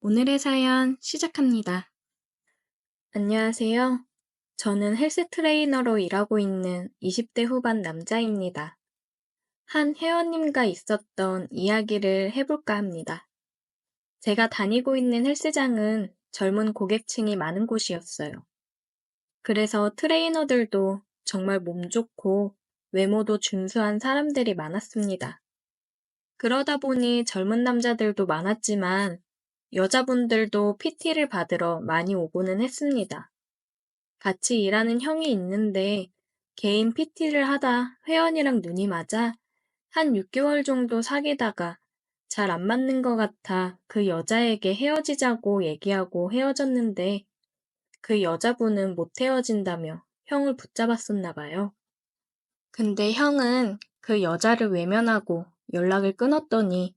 오늘의 사연 시작합니다. 안녕하세요. 저는 헬스 트레이너로 일하고 있는 20대 후반 남자입니다. 한 회원님과 있었던 이야기를 해볼까 합니다. 제가 다니고 있는 헬스장은 젊은 고객층이 많은 곳이었어요. 그래서 트레이너들도 정말 몸 좋고 외모도 준수한 사람들이 많았습니다. 그러다 보니 젊은 남자들도 많았지만 여자분들도 PT를 받으러 많이 오고는 했습니다. 같이 일하는 형이 있는데 개인 PT를 하다 회원이랑 눈이 맞아 한 6개월 정도 사귀다가 잘 안 맞는 것 같아 그 여자에게 헤어지자고 얘기하고 헤어졌는데 그 여자분은 못 헤어진다며 형을 붙잡았었나 봐요. 근데 형은 그 여자를 외면하고 연락을 끊었더니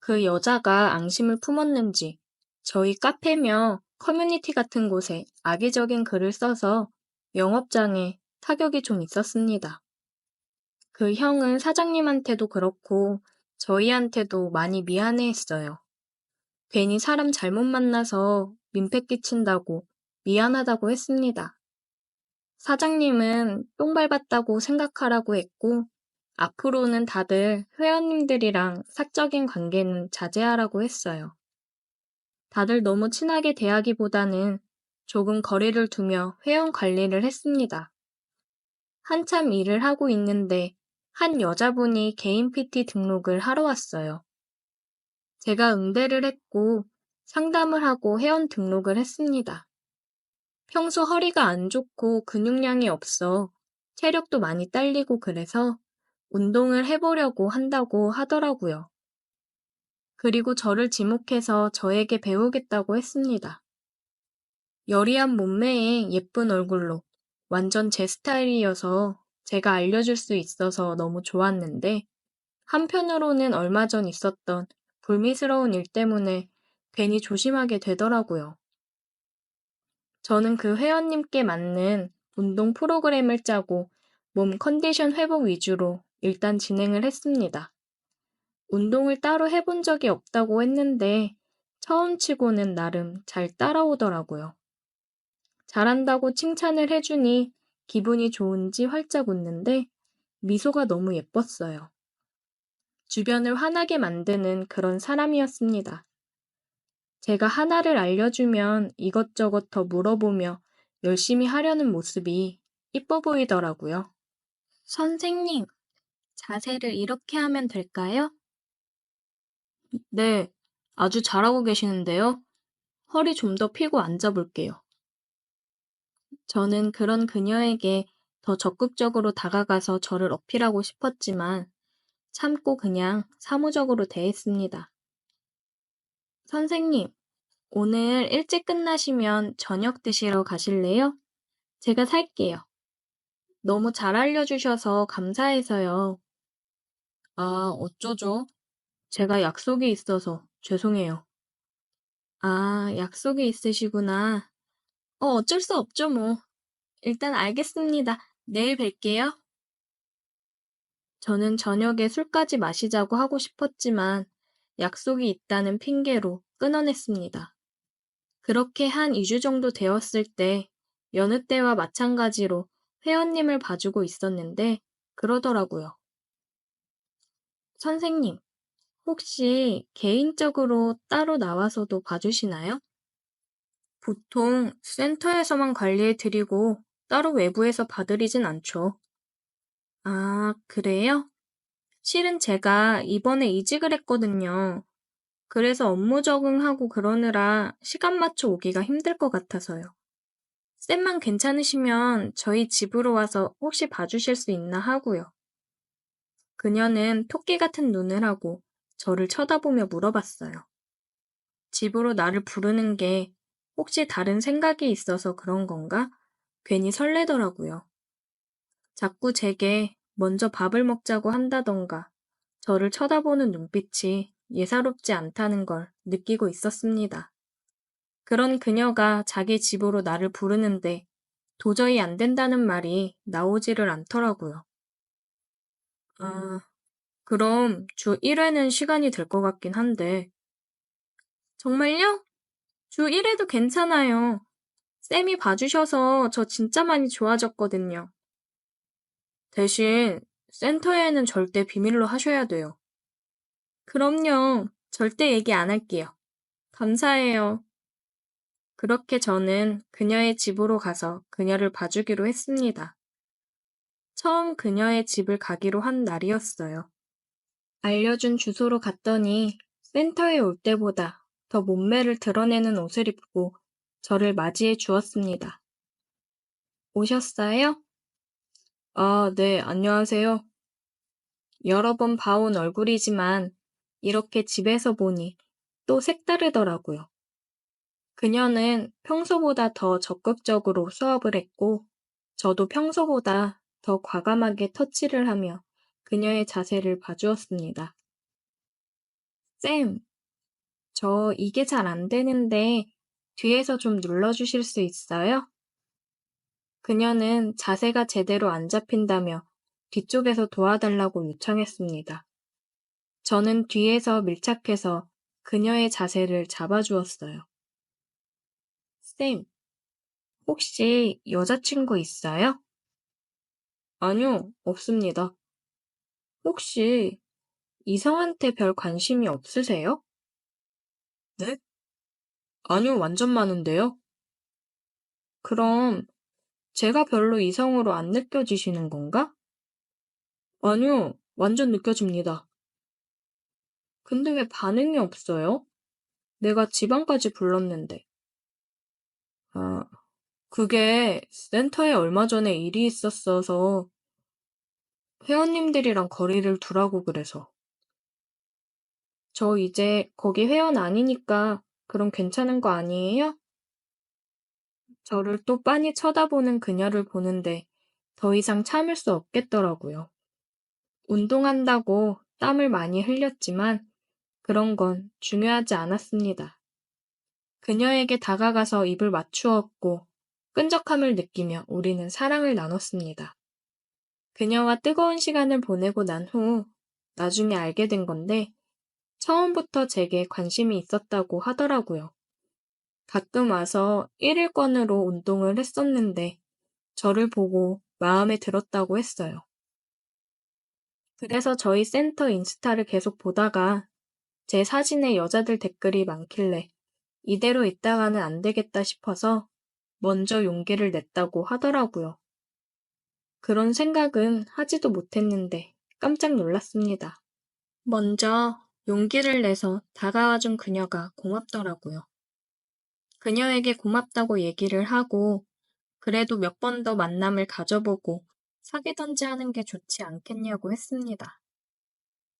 그 여자가 앙심을 품었는지 저희 카페며 커뮤니티 같은 곳에 악의적인 글을 써서 영업장에 타격이 좀 있었습니다. 그 형은 사장님한테도 그렇고 저희한테도 많이 미안해했어요. 괜히 사람 잘못 만나서 민폐 끼친다고 미안하다고 했습니다. 사장님은 똥 밟았다고 생각하라고 했고 앞으로는 다들 회원님들이랑 사적인 관계는 자제하라고 했어요. 다들 너무 친하게 대하기보다는 조금 거리를 두며 회원 관리를 했습니다. 한참 일을 하고 있는데 한 여자분이 개인 PT 등록을 하러 왔어요. 제가 응대를 했고 상담을 하고 회원 등록을 했습니다. 평소 허리가 안 좋고 근육량이 없어 체력도 많이 딸리고 그래서 운동을 해보려고 한다고 하더라고요. 그리고 저를 지목해서 저에게 배우겠다고 했습니다. 여리한 몸매에 예쁜 얼굴로 완전 제 스타일이어서 제가 알려줄 수 있어서 너무 좋았는데 한편으로는 얼마 전 있었던 불미스러운 일 때문에 괜히 조심하게 되더라고요. 저는 그 회원님께 맞는 운동 프로그램을 짜고 몸 컨디션 회복 위주로 일단 진행을 했습니다. 운동을 따로 해본 적이 없다고 했는데 처음 치고는 나름 잘 따라오더라고요. 잘한다고 칭찬을 해주니 기분이 좋은지 활짝 웃는데 미소가 너무 예뻤어요. 주변을 화나게 만드는 그런 사람이었습니다. 제가 하나를 알려주면 이것저것 더 물어보며 열심히 하려는 모습이 이뻐 보이더라고요. 선생님, 자세를 이렇게 하면 될까요? 네, 아주 잘하고 계시는데요. 허리 좀 더 펴고 앉아볼게요. 저는 그런 그녀에게 더 적극적으로 다가가서 저를 어필하고 싶었지만 참고 그냥 사무적으로 대했습니다. 선생님, 오늘 일찍 끝나시면 저녁 드시러 가실래요? 제가 살게요. 너무 잘 알려주셔서 감사해서요. 아, 어쩌죠? 제가 약속이 있어서 죄송해요. 아, 약속이 있으시구나. 어쩔 수 없죠, 뭐. 일단 알겠습니다. 내일 뵐게요. 저는 저녁에 술까지 마시자고 하고 싶었지만 약속이 있다는 핑계로 끊어냈습니다. 그렇게 한 2주 정도 되었을 때 여느 때와 마찬가지로 회원님을 봐주고 있었는데 그러더라고요. 선생님, 혹시 개인적으로 따로 나와서도 봐주시나요? 보통 센터에서만 관리해드리고 따로 외부에서 봐드리진 않죠. 아, 그래요? 실은 제가 이번에 이직을 했거든요. 그래서 업무 적응하고 그러느라 시간 맞춰 오기가 힘들 것 같아서요. 쌤만 괜찮으시면 저희 집으로 와서 혹시 봐주실 수 있나 하고요. 그녀는 토끼 같은 눈을 하고 저를 쳐다보며 물어봤어요. 집으로 나를 부르는 게 혹시 다른 생각이 있어서 그런 건가? 괜히 설레더라고요. 자꾸 제게 먼저 밥을 먹자고 한다던가 저를 쳐다보는 눈빛이 예사롭지 않다는 걸 느끼고 있었습니다. 그런 그녀가 자기 집으로 나를 부르는데 도저히 안 된다는 말이 나오지를 않더라고요. 아, 그럼 주 1회는 시간이 될 것 같긴 한데. 정말요? 주 1회도 괜찮아요. 쌤이 봐주셔서 저 진짜 많이 좋아졌거든요. 대신 센터에는 절대 비밀로 하셔야 돼요. 그럼요. 절대 얘기 안 할게요. 감사해요. 그렇게 저는 그녀의 집으로 가서 그녀를 봐주기로 했습니다. 처음 그녀의 집을 가기로 한 날이었어요. 알려준 주소로 갔더니 센터에 올 때보다 더 몸매를 드러내는 옷을 입고 저를 맞이해 주었습니다. 오셨어요? 아, 네, 안녕하세요. 여러 번 봐온 얼굴이지만 이렇게 집에서 보니 또 색다르더라고요. 그녀는 평소보다 더 적극적으로 수업을 했고, 저도 평소보다 더 과감하게 터치를 하며 그녀의 자세를 봐주었습니다. 쌤, 저 이게 잘 안 되는데 뒤에서 좀 눌러주실 수 있어요? 그녀는 자세가 제대로 안 잡힌다며 뒤쪽에서 도와달라고 요청했습니다. 저는 뒤에서 밀착해서 그녀의 자세를 잡아주었어요. 쌤, 혹시 여자친구 있어요? 아니요, 없습니다. 혹시 이성한테 별 관심이 없으세요? 네? 아니요, 완전 많은데요? 그럼 제가 별로 이성으로 안 느껴지시는 건가? 아니요, 완전 느껴집니다. 근데 왜 반응이 없어요? 내가 지방까지 불렀는데. 아, 그게 센터에 얼마 전에 일이 있었어서 회원님들이랑 거리를 두라고 그래서. 저 이제 거기 회원 아니니까 그럼 괜찮은 거 아니에요? 저를 또 빤히 쳐다보는 그녀를 보는데 더 이상 참을 수 없겠더라고요. 운동한다고 땀을 많이 흘렸지만 그런 건 중요하지 않았습니다. 그녀에게 다가가서 입을 맞추었고 끈적함을 느끼며 우리는 사랑을 나눴습니다. 그녀와 뜨거운 시간을 보내고 난 후 나중에 알게 된 건데 처음부터 제게 관심이 있었다고 하더라고요. 가끔 와서 1일권으로 운동을 했었는데 저를 보고 마음에 들었다고 했어요. 그래서 저희 센터 인스타를 계속 보다가 제 사진에 여자들 댓글이 많길래 이대로 있다가는 안 되겠다 싶어서 먼저 용기를 냈다고 하더라고요. 그런 생각은 하지도 못했는데 깜짝 놀랐습니다. 먼저 용기를 내서 다가와준 그녀가 고맙더라고요. 그녀에게 고맙다고 얘기를 하고 그래도 몇 번 더 만남을 가져보고 사귀던지 하는 게 좋지 않겠냐고 했습니다.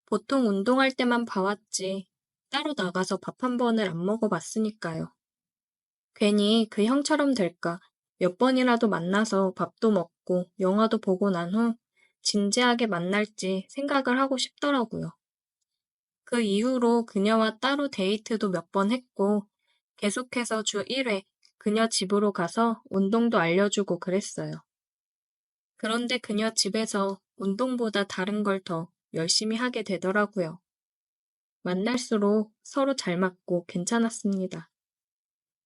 보통 운동할 때만 봐왔지 따로 나가서 밥 한 번을 안 먹어봤으니까요. 괜히 그 형처럼 될까 몇 번이라도 만나서 밥도 먹고 영화도 보고 난 후 진지하게 만날지 생각을 하고 싶더라고요. 그 이후로 그녀와 따로 데이트도 몇 번 했고 계속해서 주 1회 그녀 집으로 가서 운동도 알려주고 그랬어요. 그런데 그녀 집에서 운동보다 다른 걸 더 열심히 하게 되더라고요. 만날수록 서로 잘 맞고 괜찮았습니다.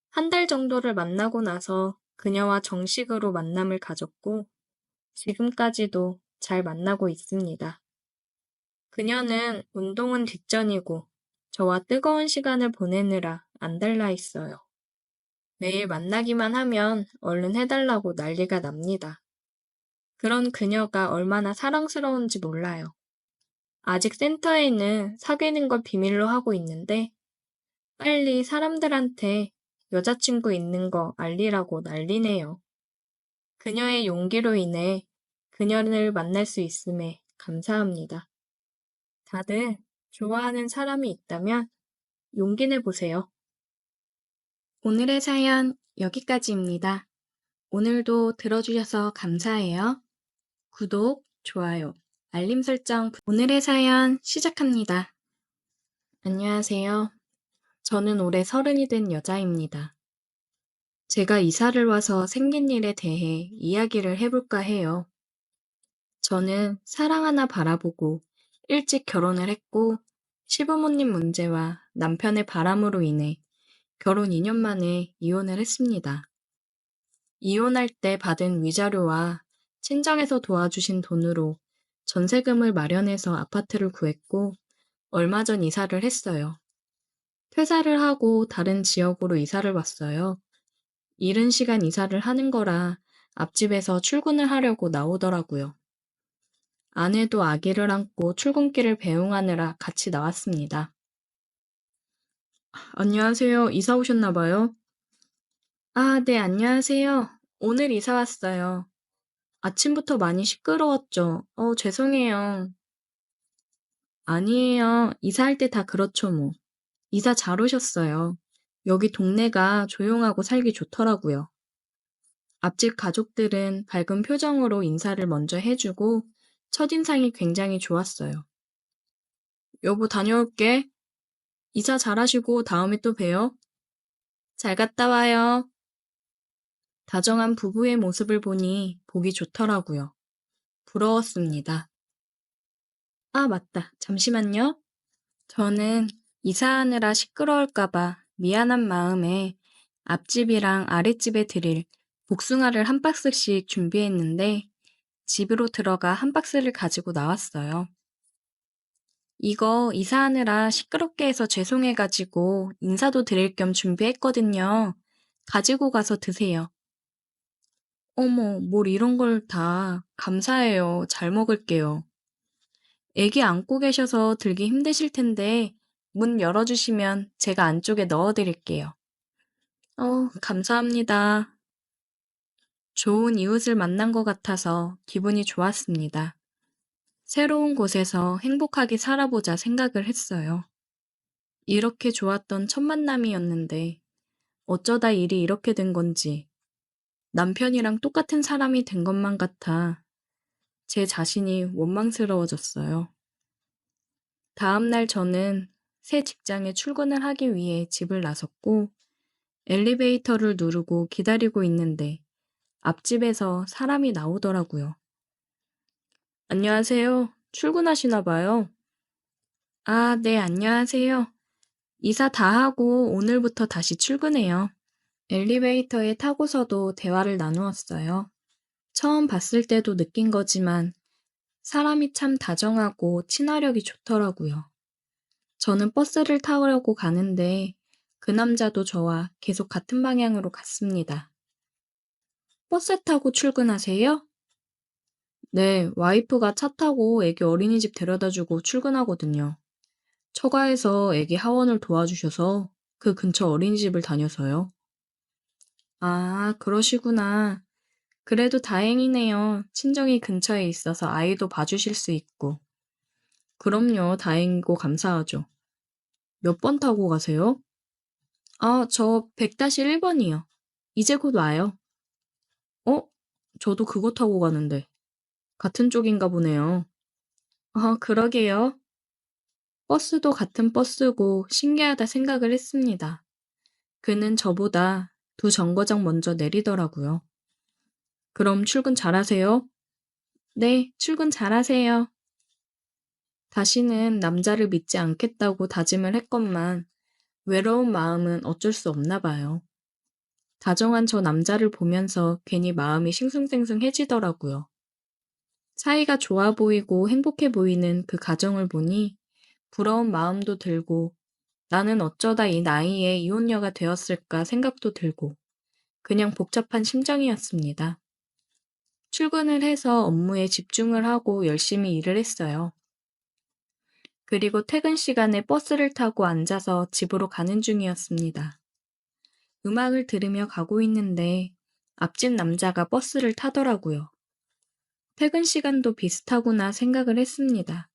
한 달 정도를 만나고 나서 그녀와 정식으로 만남을 가졌고 지금까지도 잘 만나고 있습니다. 그녀는 운동은 뒷전이고 저와 뜨거운 시간을 보내느라 안달나 있어요. 매일 만나기만 하면 얼른 해달라고 난리가 납니다. 그런 그녀가 얼마나 사랑스러운지 몰라요. 아직 센터에는 사귀는 걸 비밀로 하고 있는데 빨리 사람들한테 여자친구 있는 거 알리라고 난리네요. 그녀의 용기로 인해 그녀를 만날 수 있음에 감사합니다. 다들 좋아하는 사람이 있다면 용기 내보세요. 오늘의 사연 여기까지입니다. 오늘도 들어주셔서 감사해요. 구독, 좋아요, 알림 설정. 오늘의 사연 시작합니다. 안녕하세요. 저는 올해 30이 된 여자입니다. 제가 이사를 와서 생긴 일에 대해 이야기를 해볼까 해요. 저는 사랑 하나 바라보고 일찍 결혼을 했고 시부모님 문제와 남편의 바람으로 인해 결혼 2년 만에 이혼을 했습니다. 이혼할 때 받은 위자료와 친정에서 도와주신 돈으로 전세금을 마련해서 아파트를 구했고 얼마 전 이사를 했어요. 퇴사를 하고 다른 지역으로 이사를 왔어요. 이른 시간 이사를 하는 거라 앞집에서 출근을 하려고 나오더라고요. 아내도 아기를 안고 출근길을 배웅하느라 같이 나왔습니다. 안녕하세요. 이사 오셨나 봐요? 아, 네, 안녕하세요. 오늘 이사 왔어요. 아침부터 많이 시끄러웠죠? 죄송해요. 아니에요. 이사할 때 다 그렇죠, 뭐. 이사 잘 오셨어요. 여기 동네가 조용하고 살기 좋더라고요. 앞집 가족들은 밝은 표정으로 인사를 먼저 해주고 첫인상이 굉장히 좋았어요. 여보, 다녀올게. 이사 잘하시고 다음에 또 봬요. 잘 갔다 와요. 다정한 부부의 모습을 보니 보기 좋더라고요. 부러웠습니다. 아, 맞다. 잠시만요. 저는 이사하느라 시끄러울까봐 미안한 마음에 앞집이랑 아랫집에 드릴 복숭아를 한 박스씩 준비했는데 집으로 들어가 한 박스를 가지고 나왔어요. 이거 이사하느라 시끄럽게 해서 죄송해가지고 인사도 드릴 겸 준비했거든요. 가지고 가서 드세요. 어머, 뭘 이런 걸 다. 감사해요. 잘 먹을게요. 애기 안고 계셔서 들기 힘드실 텐데 문 열어주시면 제가 안쪽에 넣어드릴게요. 감사합니다. 좋은 이웃을 만난 것 같아서 기분이 좋았습니다. 새로운 곳에서 행복하게 살아보자 생각을 했어요. 이렇게 좋았던 첫 만남이었는데 어쩌다 일이 이렇게 된 건지 남편이랑 똑같은 사람이 된 것만 같아 제 자신이 원망스러워졌어요. 다음날 저는 새 직장에 출근을 하기 위해 집을 나섰고 엘리베이터를 누르고 기다리고 있는데 앞집에서 사람이 나오더라고요. 안녕하세요. 출근하시나 봐요. 아, 네, 안녕하세요. 이사 다 하고 오늘부터 다시 출근해요. 엘리베이터에 타고서도 대화를 나누었어요. 처음 봤을 때도 느낀 거지만 사람이 참 다정하고 친화력이 좋더라고요. 저는 버스를 타려고 가는데 그 남자도 저와 계속 같은 방향으로 갔습니다. 버스 타고 출근하세요? 네, 와이프가 차 타고 애기 어린이집 데려다 주고 출근하거든요. 처가에서 애기 하원을 도와주셔서 그 근처 어린이집을 다녀서요. 아, 그러시구나. 그래도 다행이네요. 친정이 근처에 있어서 아이도 봐주실 수 있고. 그럼요, 다행이고 감사하죠. 몇 번 타고 가세요? 아, 저 100-1번이요. 이제 곧 와요. 어? 저도 그거 타고 가는데. 같은 쪽인가 보네요. 아, 그러게요. 버스도 같은 버스고 신기하다 생각을 했습니다. 그는 저보다 두 정거장 먼저 내리더라고요. 그럼 출근 잘하세요? 네, 출근 잘하세요. 다시는 남자를 믿지 않겠다고 다짐을 했건만 외로운 마음은 어쩔 수 없나 봐요. 다정한 저 남자를 보면서 괜히 마음이 싱숭생숭해지더라고요. 사이가 좋아 보이고 행복해 보이는 그 가정을 보니 부러운 마음도 들고 나는 어쩌다 이 나이에 이혼녀가 되었을까 생각도 들고 그냥 복잡한 심정이었습니다. 출근을 해서 업무에 집중을 하고 열심히 일을 했어요. 그리고 퇴근 시간에 버스를 타고 앉아서 집으로 가는 중이었습니다. 음악을 들으며 가고 있는데 앞집 남자가 버스를 타더라고요. 퇴근 시간도 비슷하구나 생각을 했습니다.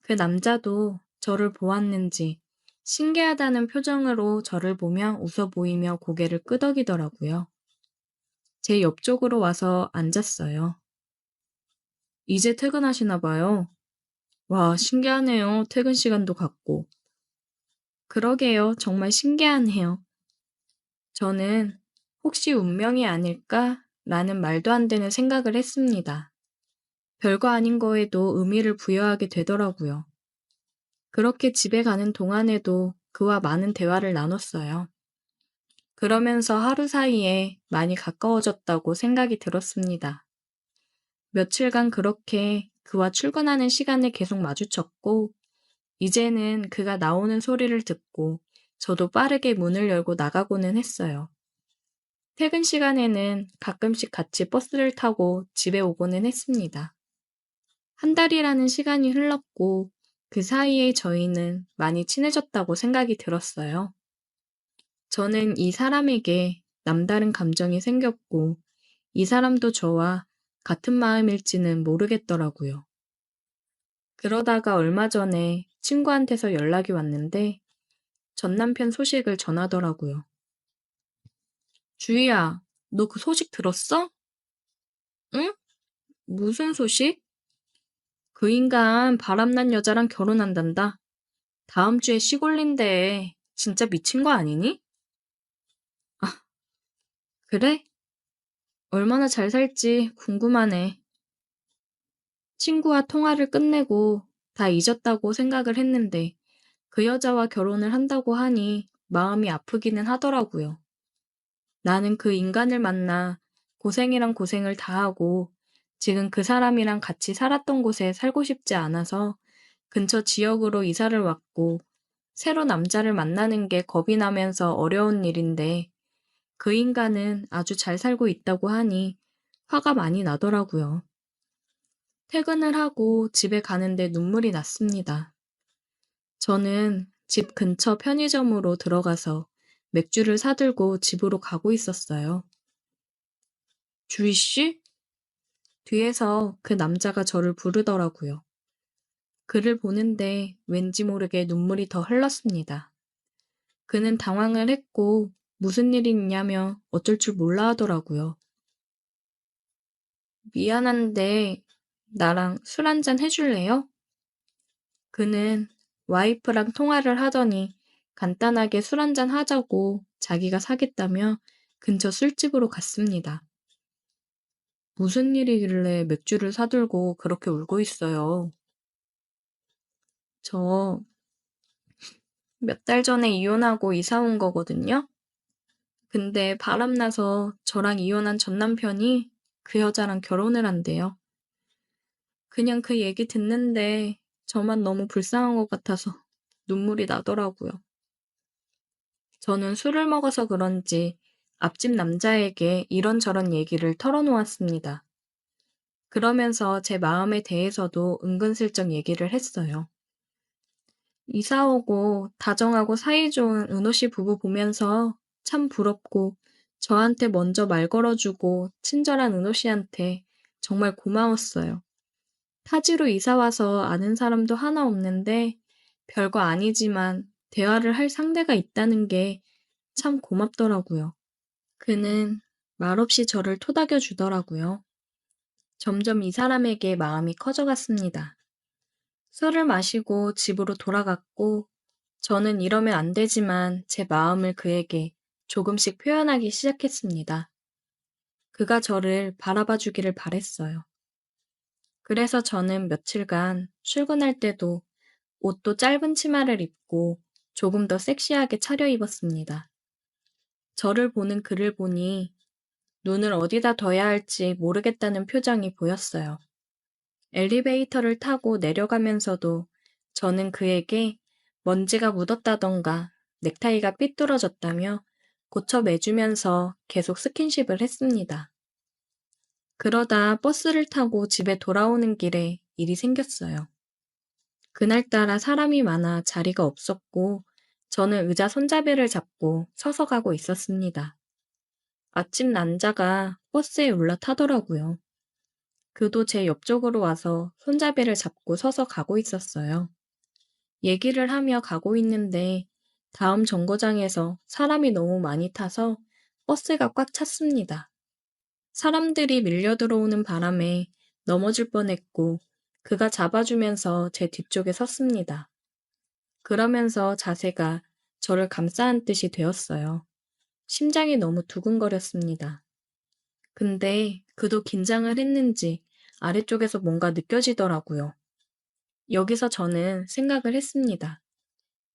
그 남자도 저를 보았는지 신기하다는 표정으로 저를 보며 웃어 보이며 고개를 끄덕이더라고요. 제 옆쪽으로 와서 앉았어요. 이제 퇴근하시나 봐요. 와, 신기하네요. 퇴근 시간도 같고. 그러게요. 정말 신기하네요. 저는 혹시 운명이 아닐까? 라는 말도 안 되는 생각을 했습니다. 별거 아닌 거에도 의미를 부여하게 되더라고요. 그렇게 집에 가는 동안에도 그와 많은 대화를 나눴어요. 그러면서 하루 사이에 많이 가까워졌다고 생각이 들었습니다. 며칠간 그렇게 그와 출근하는 시간을 계속 마주쳤고, 이제는 그가 나오는 소리를 듣고 저도 빠르게 문을 열고 나가고는 했어요. 퇴근 시간에는 가끔씩 같이 버스를 타고 집에 오고는 했습니다. 한 달이라는 시간이 흘렀고 그 사이에 저희는 많이 친해졌다고 생각이 들었어요. 저는 이 사람에게 남다른 감정이 생겼고 이 사람도 저와 같은 마음일지는 모르겠더라고요. 그러다가 얼마 전에 친구한테서 연락이 왔는데 전 남편 소식을 전하더라고요. 주희야, 너 그 소식 들었어? 응? 무슨 소식? 그 인간 바람난 여자랑 결혼한단다. 다음 주에 시골린데 진짜 미친 거 아니니? 아, 그래? 얼마나 잘 살지 궁금하네. 친구와 통화를 끝내고 다 잊었다고 생각을 했는데 그 여자와 결혼을 한다고 하니 마음이 아프기는 하더라고요. 나는 그 인간을 만나 고생이랑 고생을 다 하고 지금 그 사람이랑 같이 살았던 곳에 살고 싶지 않아서 근처 지역으로 이사를 왔고 새로 남자를 만나는 게 겁이 나면서 어려운 일인데 그 인간은 아주 잘 살고 있다고 하니 화가 많이 나더라고요. 퇴근을 하고 집에 가는데 눈물이 났습니다. 저는 집 근처 편의점으로 들어가서 맥주를 사들고 집으로 가고 있었어요. 주희 씨? 뒤에서 그 남자가 저를 부르더라고요. 그를 보는데 왠지 모르게 눈물이 더 흘렀습니다. 그는 당황을 했고 무슨 일이 있냐며 어쩔 줄 몰라 하더라고요. 미안한데 나랑 술 한잔 해줄래요? 그는 와이프랑 통화를 하더니 간단하게 술 한잔 하자고 자기가 사겠다며 근처 술집으로 갔습니다. 무슨 일이길래 맥주를 사들고 그렇게 울고 있어요. 저 몇 달 전에 이혼하고 이사 온 거거든요. 근데 바람나서 저랑 이혼한 전 남편이 그 여자랑 결혼을 한대요. 그냥 그 얘기 듣는데 저만 너무 불쌍한 것 같아서 눈물이 나더라고요. 저는 술을 먹어서 그런지 앞집 남자에게 이런저런 얘기를 털어놓았습니다. 그러면서 제 마음에 대해서도 은근슬쩍 얘기를 했어요. 이사 오고 다정하고 사이좋은 은호 씨 부부 보면서 참 부럽고 저한테 먼저 말 걸어주고 친절한 은호 씨한테 정말 고마웠어요. 타지로 이사 와서 아는 사람도 하나 없는데 별거 아니지만 대화를 할 상대가 있다는 게 참 고맙더라고요. 그는 말없이 저를 토닥여 주더라고요. 점점 이 사람에게 마음이 커져갔습니다. 술을 마시고 집으로 돌아갔고 저는 이러면 안 되지만 제 마음을 그에게 조금씩 표현하기 시작했습니다. 그가 저를 바라봐 주기를 바랬어요. 그래서 저는 며칠간 출근할 때도 옷도 짧은 치마를 입고 조금 더 섹시하게 차려입었습니다. 저를 보는 그를 보니 눈을 어디다 둬야 할지 모르겠다는 표정이 보였어요. 엘리베이터를 타고 내려가면서도 저는 그에게 먼지가 묻었다던가 넥타이가 삐뚤어졌다며 고쳐매주면서 계속 스킨십을 했습니다. 그러다 버스를 타고 집에 돌아오는 길에 일이 생겼어요. 그날따라 사람이 많아 자리가 없었고 저는 의자 손잡이를 잡고 서서 가고 있었습니다. 아침 남자가 버스에 올라타더라고요. 그도 제 옆쪽으로 와서 손잡이를 잡고 서서 가고 있었어요. 얘기를 하며 가고 있는데 다음 정거장에서 사람이 너무 많이 타서 버스가 꽉 찼습니다. 사람들이 밀려 들어오는 바람에 넘어질 뻔했고 그가 잡아주면서 제 뒤쪽에 섰습니다. 그러면서 자세가 저를 감싸 안듯이 되었어요. 심장이 너무 두근거렸습니다. 근데 그도 긴장을 했는지 아래쪽에서 뭔가 느껴지더라고요. 여기서 저는 생각을 했습니다.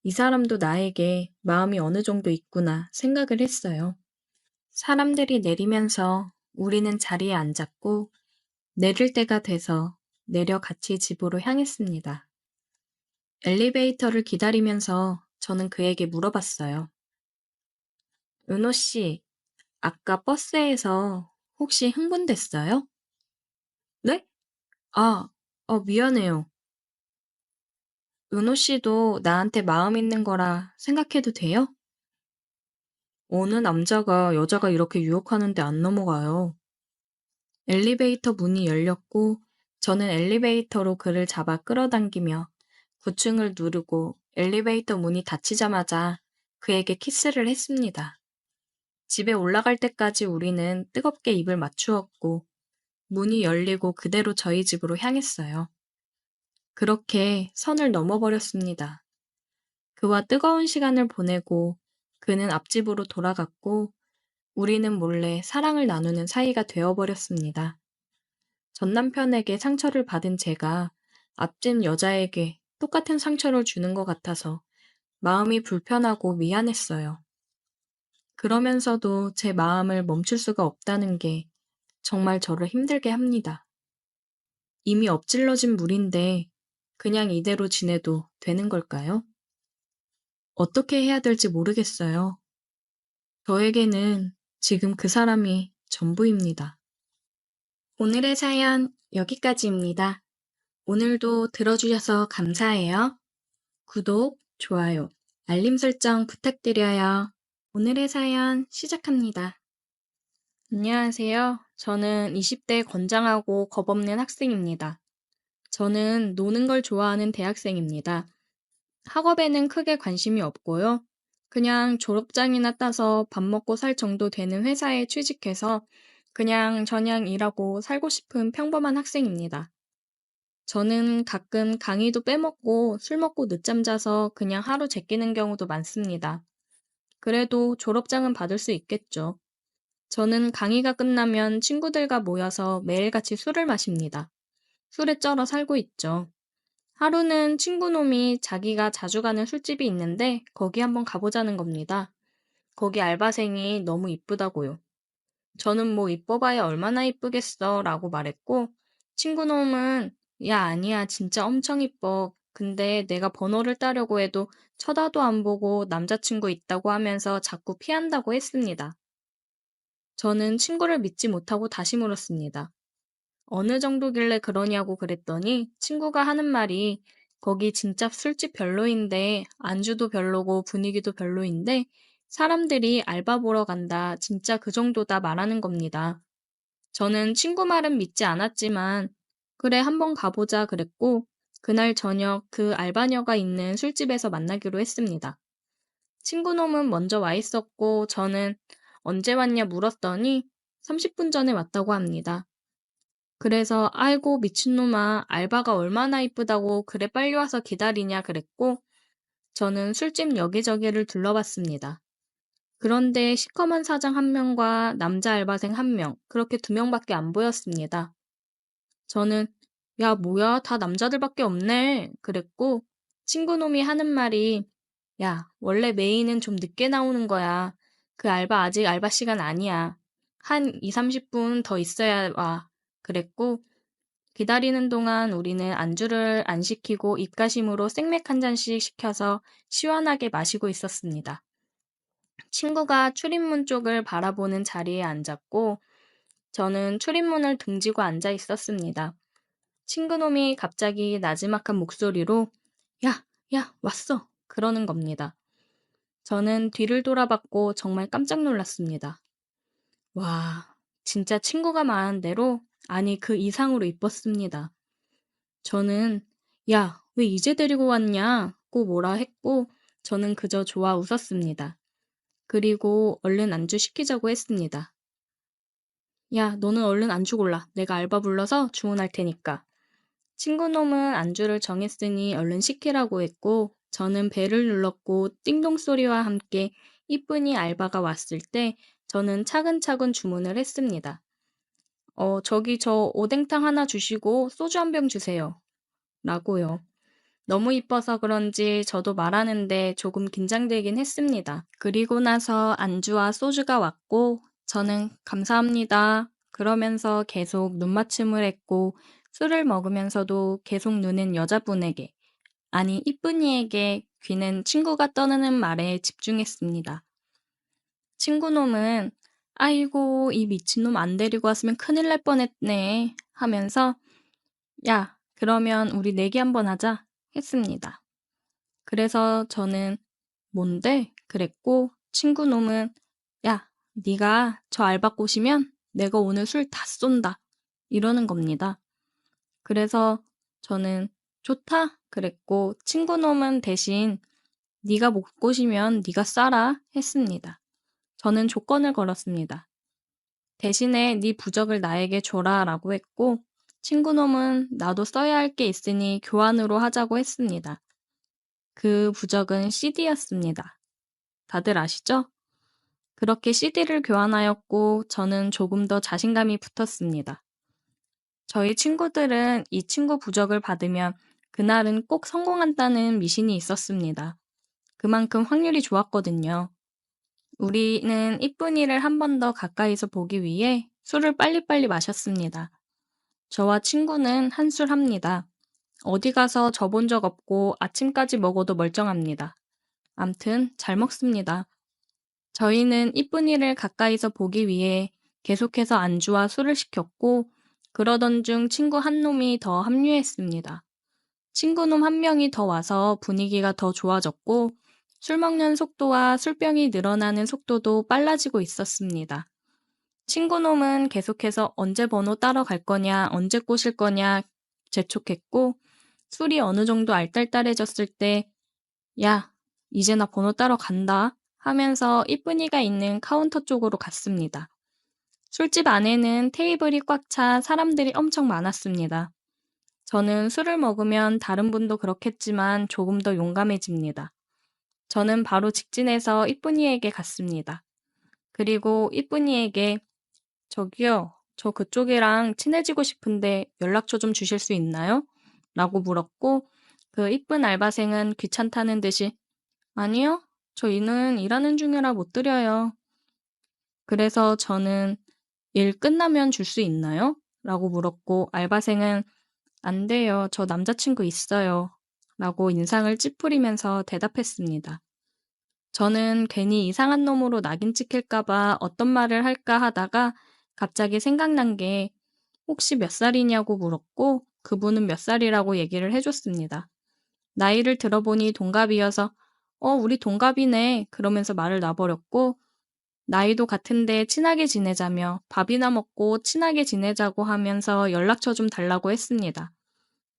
이 사람도 나에게 마음이 어느 정도 있구나 생각을 했어요. 사람들이 내리면서 우리는 자리에 앉았고 내릴 때가 돼서 내려 같이 집으로 향했습니다. 엘리베이터를 기다리면서 저는 그에게 물어봤어요. 은호 씨, 아까 버스에서 혹시 흥분됐어요? 네? 아, 미안해요. 은호 씨도 나한테 마음 있는 거라 생각해도 돼요? 어느 남자가 여자가 이렇게 유혹하는데 안 넘어가요. 엘리베이터 문이 열렸고 저는 엘리베이터로 그를 잡아 끌어당기며 9층을 누르고 엘리베이터 문이 닫히자마자 그에게 키스를 했습니다. 집에 올라갈 때까지 우리는 뜨겁게 입을 맞추었고 문이 열리고 그대로 저희 집으로 향했어요. 그렇게 선을 넘어버렸습니다. 그와 뜨거운 시간을 보내고 그는 앞집으로 돌아갔고 우리는 몰래 사랑을 나누는 사이가 되어버렸습니다. 전 남편에게 상처를 받은 제가 앞집 여자에게 똑같은 상처를 주는 것 같아서 마음이 불편하고 미안했어요. 그러면서도 제 마음을 멈출 수가 없다는 게 정말 저를 힘들게 합니다. 이미 엎질러진 물인데 그냥 이대로 지내도 되는 걸까요? 어떻게 해야 될지 모르겠어요. 저에게는 지금 그 사람이 전부입니다. 오늘의 사연 여기까지입니다. 오늘도 들어주셔서 감사해요. 구독, 좋아요, 알림 설정 부탁드려요. 오늘의 사연 시작합니다. 안녕하세요. 저는 20대 건장하고 겁없는 학생입니다. 저는 노는 걸 좋아하는 대학생입니다. 학업에는 크게 관심이 없고요. 그냥 졸업장이나 따서 밥 먹고 살 정도 되는 회사에 취직해서 그냥 저냥 일하고 살고 싶은 평범한 학생입니다. 저는 가끔 강의도 빼먹고 술 먹고 늦잠 자서 그냥 하루 제끼는 경우도 많습니다. 그래도 졸업장은 받을 수 있겠죠. 저는 강의가 끝나면 친구들과 모여서 매일같이 술을 마십니다. 술에 쩔어 살고 있죠. 하루는 친구 놈이 자기가 자주 가는 술집이 있는데 거기 한번 가보자는 겁니다. 거기 알바생이 너무 이쁘다고요. 저는 뭐 이뻐봐야 얼마나 이쁘겠어 라고 말했고 친구 놈은 야 아니야 진짜 엄청 이뻐. 근데 내가 번호를 따려고 해도 쳐다도 안 보고 남자친구 있다고 하면서 자꾸 피한다고 했습니다. 저는 친구를 믿지 못하고 다시 물었습니다. 어느 정도길래 그러냐고 그랬더니 친구가 하는 말이 거기 진짜 술집 별로인데 안주도 별로고 분위기도 별로인데 사람들이 알바 보러 간다 진짜 그 정도다 말하는 겁니다. 저는 친구 말은 믿지 않았지만 그래 한번 가보자 그랬고 그날 저녁 그 알바녀가 있는 술집에서 만나기로 했습니다. 친구 놈은 먼저 와 있었고 저는 언제 왔냐 물었더니 30분 전에 왔다고 합니다. 그래서 아이고 미친놈아 알바가 얼마나 이쁘다고 그래 빨리 와서 기다리냐 그랬고 저는 술집 여기저기를 둘러봤습니다. 그런데 시커먼 사장 한 명과 남자 알바생 한 명, 그렇게 두 명밖에 안 보였습니다. 저는 야 뭐야 다 남자들밖에 없네 그랬고 친구놈이 하는 말이 야 원래 메인은 좀 늦게 나오는 거야. 그 알바 아직 알바 시간 아니야. 한 2, 30분 더 있어야 와. 그랬고 기다리는 동안 우리는 안주를 안 시키고 입가심으로 생맥 한 잔씩 시켜서 시원하게 마시고 있었습니다. 친구가 출입문 쪽을 바라보는 자리에 앉았고 저는 출입문을 등지고 앉아 있었습니다. 친구놈이 갑자기 나지막한 목소리로 야, 야, 왔어. 그러는 겁니다. 저는 뒤를 돌아봤고 정말 깜짝 놀랐습니다. 와, 진짜 친구가 말한 대로 아니 그 이상으로 이뻤습니다. 저는 야, 왜 이제 데리고 왔냐고 뭐라 했고 저는 그저 좋아 웃었습니다. 그리고 얼른 안주 시키자고 했습니다. 야, 너는 얼른 안주 골라. 내가 알바 불러서 주문할 테니까. 친구놈은 안주를 정했으니 얼른 시키라고 했고 저는 벨을 눌렀고 띵동 소리와 함께 이쁜이 알바가 왔을 때 저는 차근차근 주문을 했습니다. 저기 저 오뎅탕 하나 주시고 소주 한 병 주세요. 라고요. 너무 이뻐서 그런지 저도 말하는데 조금 긴장되긴 했습니다. 그리고 나서 안주와 소주가 왔고 저는 감사합니다. 그러면서 계속 눈맞춤을 했고 술을 먹으면서도 계속 눈은 여자분에게, 아니 이쁜이에게 귀는 친구가 떠드는 말에 집중했습니다. 친구놈은 "아이고 이 미친놈 안 데리고 왔으면 큰일 날 뻔했네." 하면서 "야 그러면 우리 내기 한번 하자." 했습니다. 그래서 저는 "뭔데?" 그랬고 친구놈은 "야 네가 저 알바 꼬시면 내가 오늘 술 다 쏜다." 이러는 겁니다. 그래서 저는 "좋다." 그랬고 친구놈은 대신 "네가 못 꼬시면 네가 싸라." 했습니다. 저는 조건을 걸었습니다. "대신에 네 부적을 나에게 줘라."라고 했고 친구놈은 "나도 써야 할 게 있으니 교환으로 하자고." 했습니다. 그 부적은 CD였습니다. 다들 아시죠? 그렇게 CD를 교환하였고 저는 조금 더 자신감이 붙었습니다. 저희 친구들은 이 친구 부적을 받으면 그날은 꼭 성공한다는 미신이 있었습니다. 그만큼 확률이 좋았거든요. 우리는 이쁜이를 한 번 더 가까이서 보기 위해 술을 빨리빨리 마셨습니다. 저와 친구는 한술합니다. 어디 가서 저 본 적 없고 아침까지 먹어도 멀쩡합니다. 암튼 잘 먹습니다. 저희는 이쁜이를 가까이서 보기 위해 계속해서 안주와 술을 시켰고 그러던 중 친구 한 놈이 더 합류했습니다. 친구놈 한 명이 더 와서 분위기가 더 좋아졌고 술 먹는 속도와 술병이 늘어나는 속도도 빨라지고 있었습니다. 친구놈은 계속해서 언제 번호 따러 갈 거냐, 언제 꼬실 거냐 재촉했고 술이 어느 정도 알딸딸해졌을 때 야, 이제 나 번호 따러 간다 하면서 이쁜이가 있는 카운터 쪽으로 갔습니다. 술집 안에는 테이블이 꽉 차 사람들이 엄청 많았습니다. 저는 술을 먹으면 다른 분도 그렇겠지만 조금 더 용감해집니다. 저는 바로 직진해서 이쁜이에게 갔습니다. 그리고 이쁜이에게 저기요, 저 그쪽이랑 친해지고 싶은데 연락처 좀 주실 수 있나요? 라고 물었고 그 이쁜 알바생은 귀찮다는 듯이 아니요, 저희는 일하는 중이라 못 드려요. 그래서 저는 일 끝나면 줄 수 있나요? 라고 물었고 알바생은 안 돼요. 저 남자친구 있어요. 라고 인상을 찌푸리면서 대답했습니다. 저는 괜히 이상한 놈으로 낙인 찍힐까봐 어떤 말을 할까 하다가 갑자기 생각난 게 혹시 몇 살이냐고 물었고 그분은 몇 살이라고 얘기를 해줬습니다. 나이를 들어보니 동갑이어서 우리 동갑이네 그러면서 말을 놔버렸고 나이도 같은데 친하게 지내자며 밥이나 먹고 친하게 지내자고 하면서 연락처 좀 달라고 했습니다.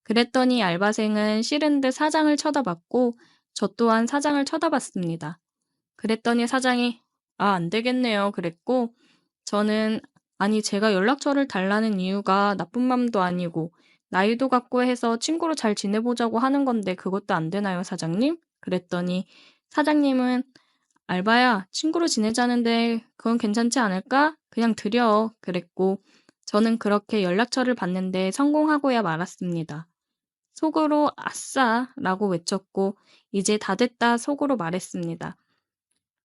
그랬더니 알바생은 싫은 듯 사장을 쳐다봤고 저 또한 사장을 쳐다봤습니다. 그랬더니 사장이 안 되겠네요 그랬고 저는 아니 제가 연락처를 달라는 이유가 나쁜 맘도 아니고 나이도 같고 해서 친구로 잘 지내보자고 하는 건데 그것도 안 되나요 사장님? 그랬더니 사장님은 알바야 친구로 지내자는데 그건 괜찮지 않을까? 그냥 드려 그랬고 저는 그렇게 연락처를 받는데 성공하고야 말았습니다. 속으로 아싸 라고 외쳤고 이제 다 됐다 속으로 말했습니다.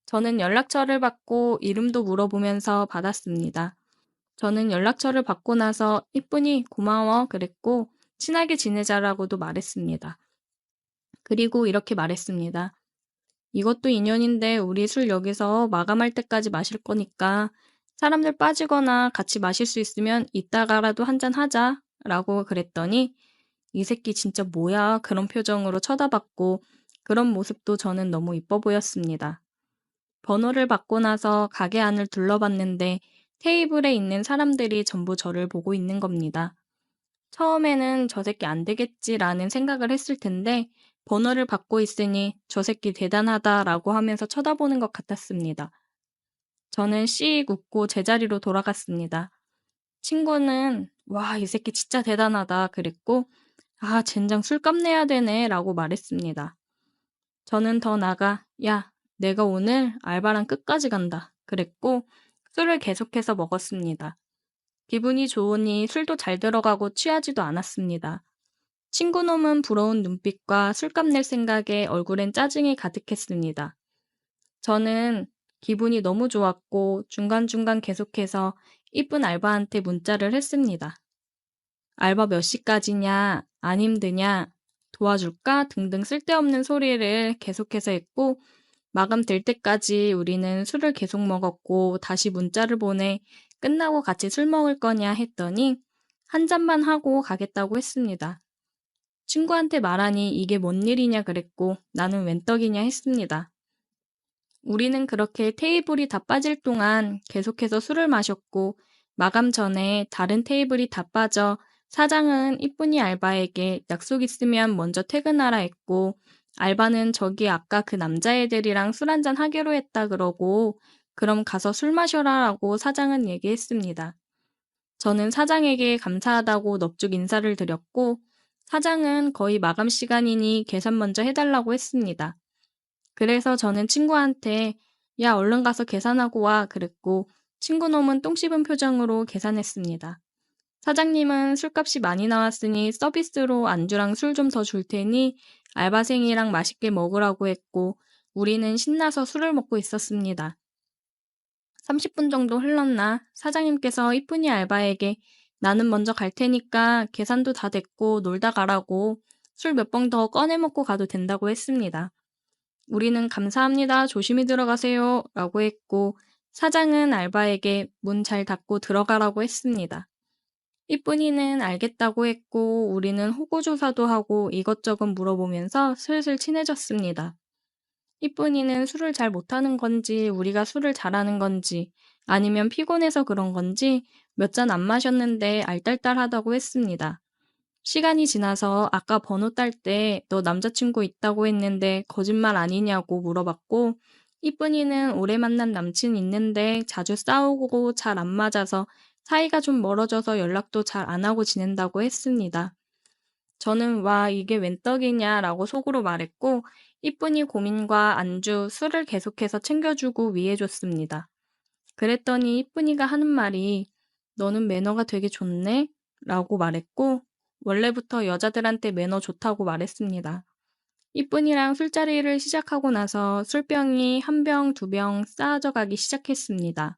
저는 연락처를 받고 이름도 물어보면서 받았습니다. 저는 연락처를 받고 나서 이쁜이 고마워 그랬고 친하게 지내자라고도 말했습니다. 그리고 이렇게 말했습니다. 이것도 인연인데 우리 술 여기서 마감할 때까지 마실 거니까 사람들 빠지거나 같이 마실 수 있으면 이따가라도 한잔 하자 라고 그랬더니 이 새끼 진짜 뭐야 그런 표정으로 쳐다봤고 그런 모습도 저는 너무 이뻐 보였습니다. 번호를 받고 나서 가게 안을 둘러봤는데 테이블에 있는 사람들이 전부 저를 보고 있는 겁니다. 처음에는 저 새끼 안 되겠지라는 생각을 했을 텐데 번호를 받고 있으니 저 새끼 대단하다라고 하면서 쳐다보는 것 같았습니다. 저는 씩 웃고 제자리로 돌아갔습니다. 친구는 와, 이 새끼 진짜 대단하다 그랬고 아, 젠장 술값 내야 되네 라고 말했습니다. 저는 더 나가 야, 내가 오늘 알바랑 끝까지 간다 그랬고 술을 계속해서 먹었습니다. 기분이 좋으니 술도 잘 들어가고 취하지도 않았습니다. 친구놈은 부러운 눈빛과 술값 낼 생각에 얼굴엔 짜증이 가득했습니다. 저는 기분이 너무 좋았고 중간중간 계속해서 이쁜 알바한테 문자를 했습니다. 알바 몇 시까지냐, 안 힘드냐, 도와줄까 등등 쓸데없는 소리를 계속해서 했고 마감될 때까지 우리는 술을 계속 먹었고 다시 문자를 보내 끝나고 같이 술 먹을 거냐 했더니 한 잔만 하고 가겠다고 했습니다. 친구한테 말하니 이게 뭔 일이냐 그랬고 나는 웬 떡이냐 했습니다. 우리는 그렇게 테이블이 다 빠질 동안 계속해서 술을 마셨고 마감 전에 다른 테이블이 다 빠져 사장은 이쁜이 알바에게 약속 있으면 먼저 퇴근하라 했고 알바는 저기 아까 그 남자애들이랑 술 한잔 하기로 했다 그러고 그럼 가서 술 마셔라라고 사장은 얘기했습니다. 저는 사장에게 감사하다고 넙죽 인사를 드렸고 사장은 거의 마감 시간이니 계산 먼저 해달라고 했습니다. 그래서 저는 친구한테 야 얼른 가서 계산하고 와 그랬고 친구놈은 똥 씹은 표정으로 계산했습니다. 사장님은 술값이 많이 나왔으니 서비스로 안주랑 술 좀 더 줄 테니 알바생이랑 맛있게 먹으라고 했고 우리는 신나서 술을 먹고 있었습니다. 30분 정도 흘렀나 사장님께서 이쁜이 알바에게 나는 먼저 갈 테니까 계산도 다 됐고 놀다 가라고 술 몇 병 더 꺼내 먹고 가도 된다고 했습니다. 우리는 감사합니다. 조심히 들어가세요. 라고 했고 사장은 알바에게 문 잘 닫고 들어가라고 했습니다. 이쁜이는 알겠다고 했고 우리는 호구조사도 하고 이것저것 물어보면서 슬슬 친해졌습니다. 이쁜이는 술을 잘 못하는 건지 우리가 술을 잘하는 건지 아니면 피곤해서 그런 건지 몇 잔 안 마셨는데 알딸딸하다고 했습니다. 시간이 지나서 아까 번호 딸 때 너 남자친구 있다고 했는데 거짓말 아니냐고 물어봤고 이쁜이는 오래 만난 남친 있는데 자주 싸우고 잘 안 맞아서 사이가 좀 멀어져서 연락도 잘 안 하고 지낸다고 했습니다. 저는 와 이게 웬 떡이냐라고 속으로 말했고 이쁜이 고민과 안주, 술을 계속해서 챙겨주고 위해줬습니다. 그랬더니 이쁜이가 하는 말이 너는 매너가 되게 좋네? 라고 말했고 원래부터 여자들한테 매너 좋다고 말했습니다. 이쁜이랑 술자리를 시작하고 나서 술병이 한 병, 두 병 쌓아져 가기 시작했습니다.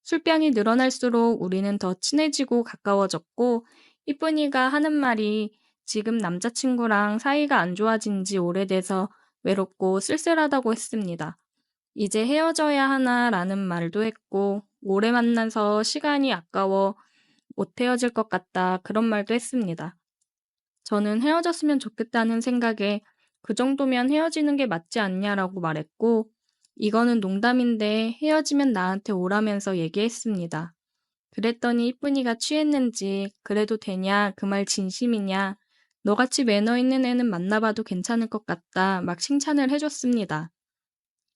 술병이 늘어날수록 우리는 더 친해지고 가까워졌고 이쁜이가 하는 말이 지금 남자친구랑 사이가 안 좋아진 지 오래돼서 외롭고 쓸쓸하다고 했습니다. 이제 헤어져야 하나라는 말도 했고 오래 만나서 시간이 아까워 못 헤어질 것 같다 그런 말도 했습니다. 저는 헤어졌으면 좋겠다는 생각에 그 정도면 헤어지는 게 맞지 않냐라고 말했고 이거는 농담인데 헤어지면 나한테 오라면서 얘기했습니다. 그랬더니 이쁜이가 취했는지 그래도 되냐 그 말 진심이냐 너같이 매너 있는 애는 만나봐도 괜찮을 것 같다 막 칭찬을 해줬습니다.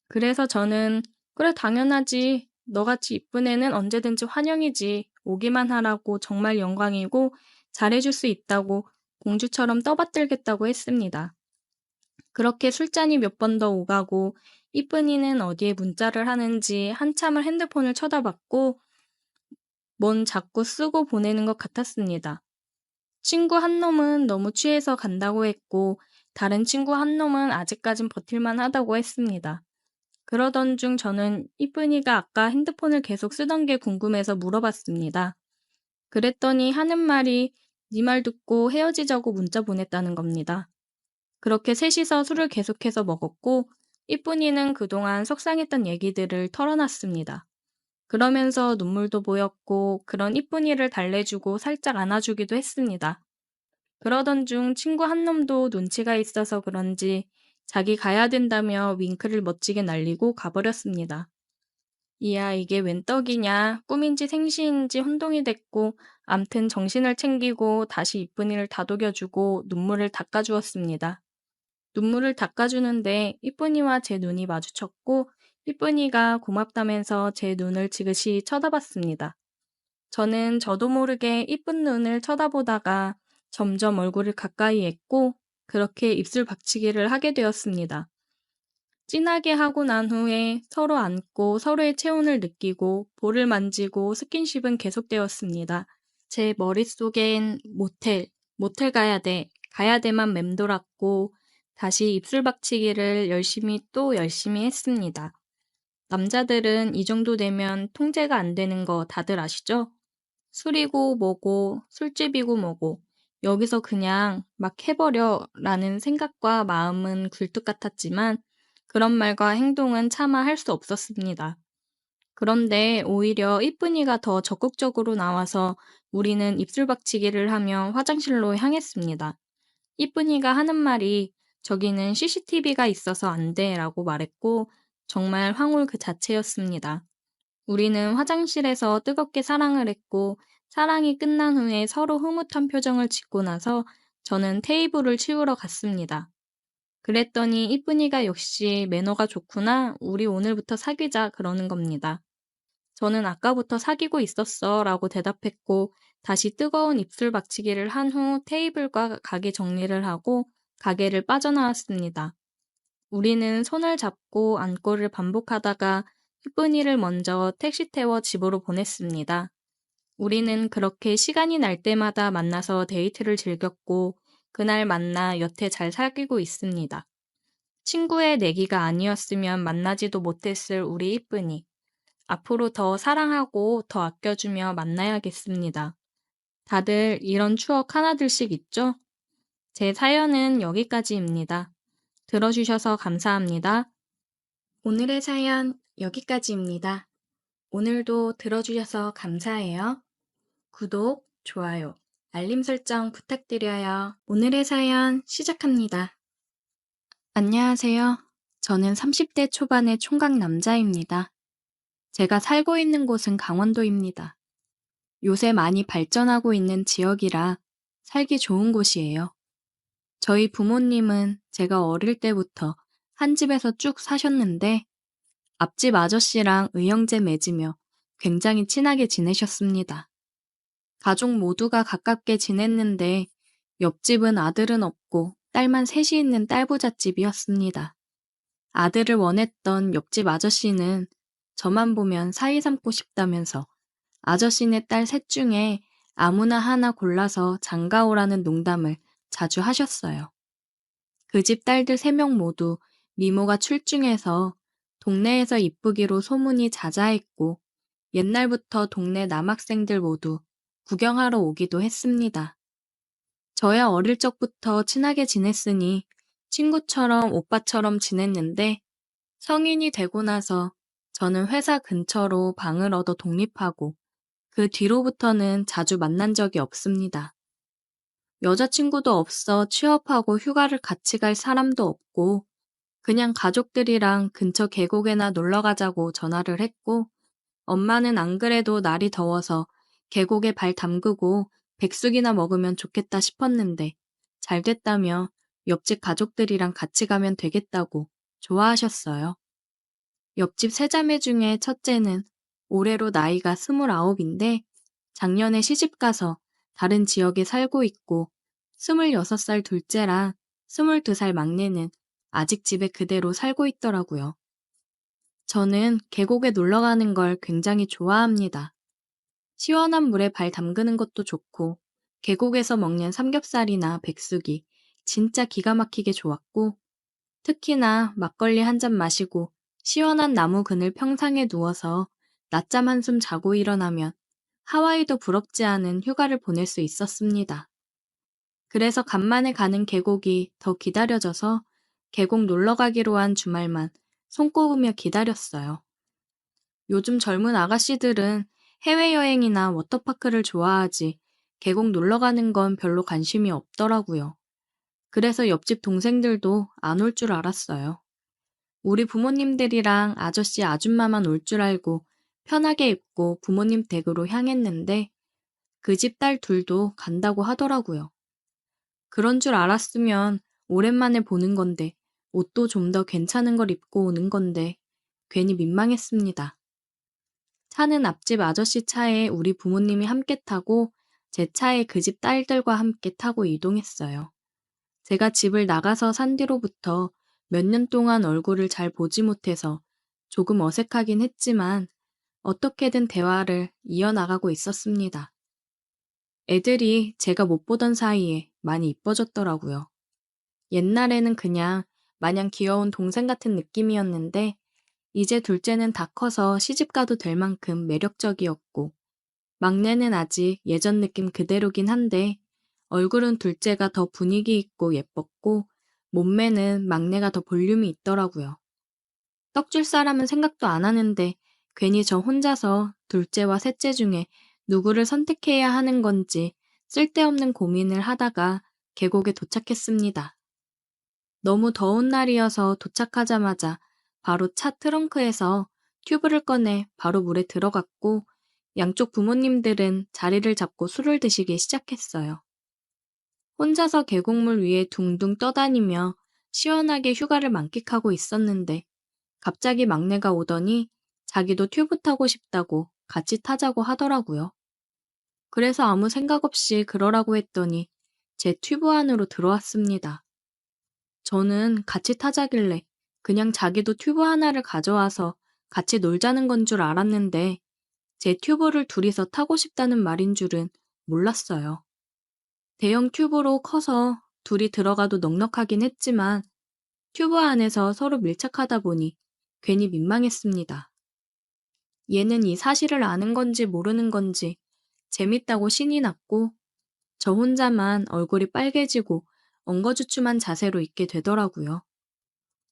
그래서 저는 그래 당연하지 너같이 이쁜 애는 언제든지 환영이지 오기만 하라고 정말 영광이고 잘해줄 수 있다고 공주처럼 떠받들겠다고 했습니다. 그렇게 술잔이 몇 번 더 오가고 이쁜이는 어디에 문자를 하는지 한참을 핸드폰을 쳐다봤고 뭔 자꾸 쓰고 보내는 것 같았습니다. 친구 한 놈은 너무 취해서 간다고 했고 다른 친구 한 놈은 아직까진 버틸만 하다고 했습니다. 그러던 중 저는 이쁜이가 아까 핸드폰을 계속 쓰던 게 궁금해서 물어봤습니다. 그랬더니 하는 말이 네 말 듣고 헤어지자고 문자 보냈다는 겁니다. 그렇게 셋이서 술을 계속해서 먹었고 이쁜이는 그동안 속상했던 얘기들을 털어놨습니다. 그러면서 눈물도 보였고 그런 이쁜이를 달래주고 살짝 안아주기도 했습니다. 그러던 중 친구 한 놈도 눈치가 있어서 그런지 자기 가야 된다며 윙크를 멋지게 날리고 가버렸습니다. 이야 이게 웬 떡이냐 꿈인지 생시인지 혼동이 됐고 암튼 정신을 챙기고 다시 이쁜이를 다독여주고 눈물을 닦아주었습니다. 눈물을 닦아주는데 이쁜이와 제 눈이 마주쳤고 이쁜이가 고맙다면서 제 눈을 지그시 쳐다봤습니다. 저는 저도 모르게 이쁜 눈을 쳐다보다가 점점 얼굴을 가까이 했고 그렇게 입술 박치기를 하게 되었습니다. 진하게 하고 난 후에 서로 안고 서로의 체온을 느끼고 볼을 만지고 스킨십은 계속되었습니다. 제 머릿속엔 모텔 가야 돼, 가야 돼만 맴돌았고 다시 입술 박치기를 열심히 했습니다. 남자들은 이 정도 되면 통제가 안 되는 거 다들 아시죠? 술이고 뭐고 술집이고 뭐고 여기서 그냥 막 해버려 라는 생각과 마음은 굴뚝 같았지만 그런 말과 행동은 차마 할 수 없었습니다. 그런데 오히려 이쁜이가 더 적극적으로 나와서 우리는 입술 박치기를 하며 화장실로 향했습니다. 이쁜이가 하는 말이 저기는 CCTV가 있어서 안 돼 라고 말했고 정말 황홀 그 자체였습니다. 우리는 화장실에서 뜨겁게 사랑을 했고 사랑이 끝난 후에 서로 흐뭇한 표정을 짓고 나서 저는 테이블을 치우러 갔습니다. 그랬더니 이쁜이가 역시 매너가 좋구나. 우리 오늘부터 사귀자 그러는 겁니다. 저는 아까부터 사귀고 있었어 라고 대답했고 다시 뜨거운 입술 박치기를 한 후 테이블과 가게 정리를 하고 가게를 빠져나왔습니다. 우리는 손을 잡고 안고를 반복하다가 이쁜이를 먼저 택시 태워 집으로 보냈습니다. 우리는 그렇게 시간이 날 때마다 만나서 데이트를 즐겼고 그날 만나 여태 잘 사귀고 있습니다. 친구의 내기가 아니었으면 만나지도 못했을 우리 이쁜이. 앞으로 더 사랑하고 더 아껴주며 만나야겠습니다. 다들 이런 추억 하나둘씩 있죠? 제 사연은 여기까지입니다. 들어주셔서 감사합니다. 오늘의 사연 여기까지입니다. 오늘도 들어주셔서 감사해요. 구독, 좋아요, 알림 설정 부탁드려요. 오늘의 사연 시작합니다. 안녕하세요. 저는 30대 초반의 총각 남자입니다. 제가 살고 있는 곳은 강원도입니다. 요새 많이 발전하고 있는 지역이라 살기 좋은 곳이에요. 저희 부모님은 제가 어릴 때부터 한 집에서 쭉 사셨는데 앞집 아저씨랑 의형제 맺으며 굉장히 친하게 지내셨습니다. 가족 모두가 가깝게 지냈는데 옆집은 아들은 없고 딸만 셋이 있는 딸부잣집이었습니다. 아들을 원했던 옆집 아저씨는 저만 보면 사이 삼고 싶다면서 아저씨네 딸 셋 중에 아무나 하나 골라서 장가오라는 농담을 자주 하셨어요. 그 집 딸들 3명 모두 미모가 출중해서 동네에서 이쁘기로 소문이 자자했고 옛날부터 동네 남학생들 모두 구경하러 오기도 했습니다. 저야 어릴 적부터 친하게 지냈으니 친구처럼 오빠처럼 지냈는데 성인이 되고 나서 저는 회사 근처로 방을 얻어 독립하고 그 뒤로부터는 자주 만난 적이 없습니다. 여자친구도 없어 취업하고 휴가를 같이 갈 사람도 없고 그냥 가족들이랑 근처 계곡에나 놀러 가자고 전화를 했고 엄마는 안 그래도 날이 더워서 계곡에 발 담그고 백숙이나 먹으면 좋겠다 싶었는데 잘 됐다며 옆집 가족들이랑 같이 가면 되겠다고 좋아하셨어요. 옆집 세 자매 중에 첫째는 올해로 나이가 29인데 작년에 시집가서 다른 지역에 살고 있고 26살 둘째랑 22살 막내는 아직 집에 그대로 살고 있더라고요. 저는 계곡에 놀러 가는 걸 굉장히 좋아합니다. 시원한 물에 발 담그는 것도 좋고 계곡에서 먹는 삼겹살이나 백숙이 진짜 기가 막히게 좋았고 특히나 막걸리 한 잔 마시고 시원한 나무 그늘 평상에 누워서 낮잠 한숨 자고 일어나면 하와이도 부럽지 않은 휴가를 보낼 수 있었습니다. 그래서 간만에 가는 계곡이 더 기다려져서 계곡 놀러 가기로 한 주말만 손꼽으며 기다렸어요. 요즘 젊은 아가씨들은 해외여행이나 워터파크를 좋아하지 계곡 놀러 가는 건 별로 관심이 없더라고요. 그래서 옆집 동생들도 안 올 줄 알았어요. 우리 부모님들이랑 아저씨 아줌마만 올 줄 알고 편하게 입고 부모님 댁으로 향했는데 그 집 딸 둘도 간다고 하더라고요. 그런 줄 알았으면 오랜만에 보는 건데 옷도 좀 더 괜찮은 걸 입고 오는 건데 괜히 민망했습니다. 차는 앞집 아저씨 차에 우리 부모님이 함께 타고 제 차에 그 집 딸들과 함께 타고 이동했어요. 제가 집을 나가서 산 뒤로부터 몇 년 동안 얼굴을 잘 보지 못해서 조금 어색하긴 했지만 어떻게든 대화를 이어나가고 있었습니다. 애들이 제가 못 보던 사이에 많이 이뻐졌더라고요. 옛날에는 그냥 마냥 귀여운 동생 같은 느낌이었는데 이제 둘째는 다 커서 시집가도 될 만큼 매력적이었고 막내는 아직 예전 느낌 그대로긴 한데 얼굴은 둘째가 더 분위기 있고 예뻤고 몸매는 막내가 더 볼륨이 있더라고요. 떡줄 사람은 생각도 안 하는데 괜히 저 혼자서 둘째와 셋째 중에 누구를 선택해야 하는 건지 쓸데없는 고민을 하다가 계곡에 도착했습니다. 너무 더운 날이어서 도착하자마자 바로 차 트렁크에서 튜브를 꺼내 바로 물에 들어갔고 양쪽 부모님들은 자리를 잡고 술을 드시기 시작했어요. 혼자서 계곡물 위에 둥둥 떠다니며 시원하게 휴가를 만끽하고 있었는데 갑자기 막내가 오더니 자기도 튜브 타고 싶다고 같이 타자고 하더라고요. 그래서 아무 생각 없이 그러라고 했더니 제 튜브 안으로 들어왔습니다. 저는 같이 타자길래 그냥 자기도 튜브 하나를 가져와서 같이 놀자는 건 줄 알았는데 제 튜브를 둘이서 타고 싶다는 말인 줄은 몰랐어요. 대형 튜브로 커서 둘이 들어가도 넉넉하긴 했지만 튜브 안에서 서로 밀착하다 보니 괜히 민망했습니다. 얘는 이 사실을 아는 건지 모르는 건지 재밌다고 신이 났고 저 혼자만 얼굴이 빨개지고 엉거주춤한 자세로 있게 되더라고요.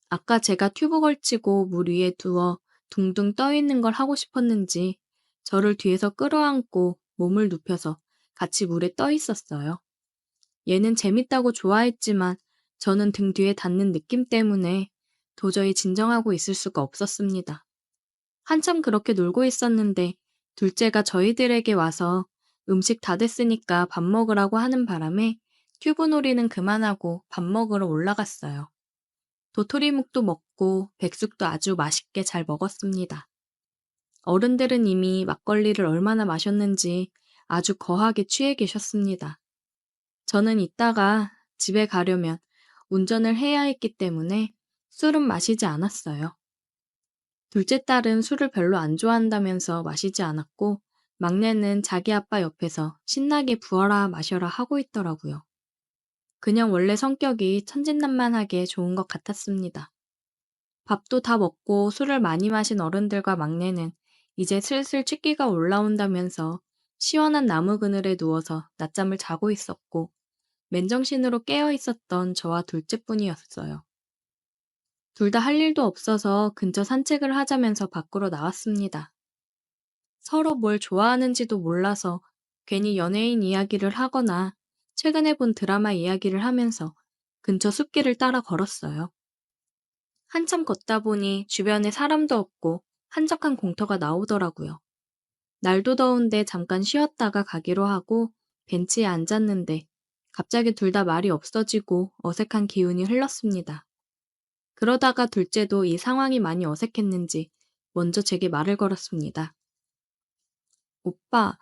아까 제가 튜브 걸치고 물 위에 두어 둥둥 떠 있는 걸 하고 싶었는지 저를 뒤에서 끌어안고 몸을 눕혀서 같이 물에 떠 있었어요. 얘는 재밌다고 좋아했지만 저는 등 뒤에 닿는 느낌 때문에 도저히 진정하고 있을 수가 없었습니다. 한참 그렇게 놀고 있었는데 둘째가 저희들에게 와서 음식 다 됐으니까 밥 먹으라고 하는 바람에 튜브 놀이는 그만하고 밥 먹으러 올라갔어요. 도토리묵도 먹고 백숙도 아주 맛있게 잘 먹었습니다. 어른들은 이미 막걸리를 얼마나 마셨는지 아주 거하게 취해 계셨습니다. 저는 이따가 집에 가려면 운전을 해야 했기 때문에 술은 마시지 않았어요. 둘째 딸은 술을 별로 안 좋아한다면서 마시지 않았고 막내는 자기 아빠 옆에서 신나게 부어라 마셔라 하고 있더라고요. 그냥 원래 성격이 천진난만하게 좋은 것 같았습니다. 밥도 다 먹고 술을 많이 마신 어른들과 막내는 이제 슬슬 취기가 올라온다면서 시원한 나무 그늘에 누워서 낮잠을 자고 있었고 맨정신으로 깨어 있었던 저와 둘째뿐이었어요. 둘 다 할 일도 없어서 근처 산책을 하자면서 밖으로 나왔습니다. 서로 뭘 좋아하는지도 몰라서 괜히 연예인 이야기를 하거나 최근에 본 드라마 이야기를 하면서 근처 숲길을 따라 걸었어요. 한참 걷다 보니 주변에 사람도 없고 한적한 공터가 나오더라고요. 날도 더운데 잠깐 쉬었다가 가기로 하고 벤치에 앉았는데 갑자기 둘 다 말이 없어지고 어색한 기운이 흘렀습니다. 그러다가 둘째도 이 상황이 많이 어색했는지 먼저 제게 말을 걸었습니다. 오빠,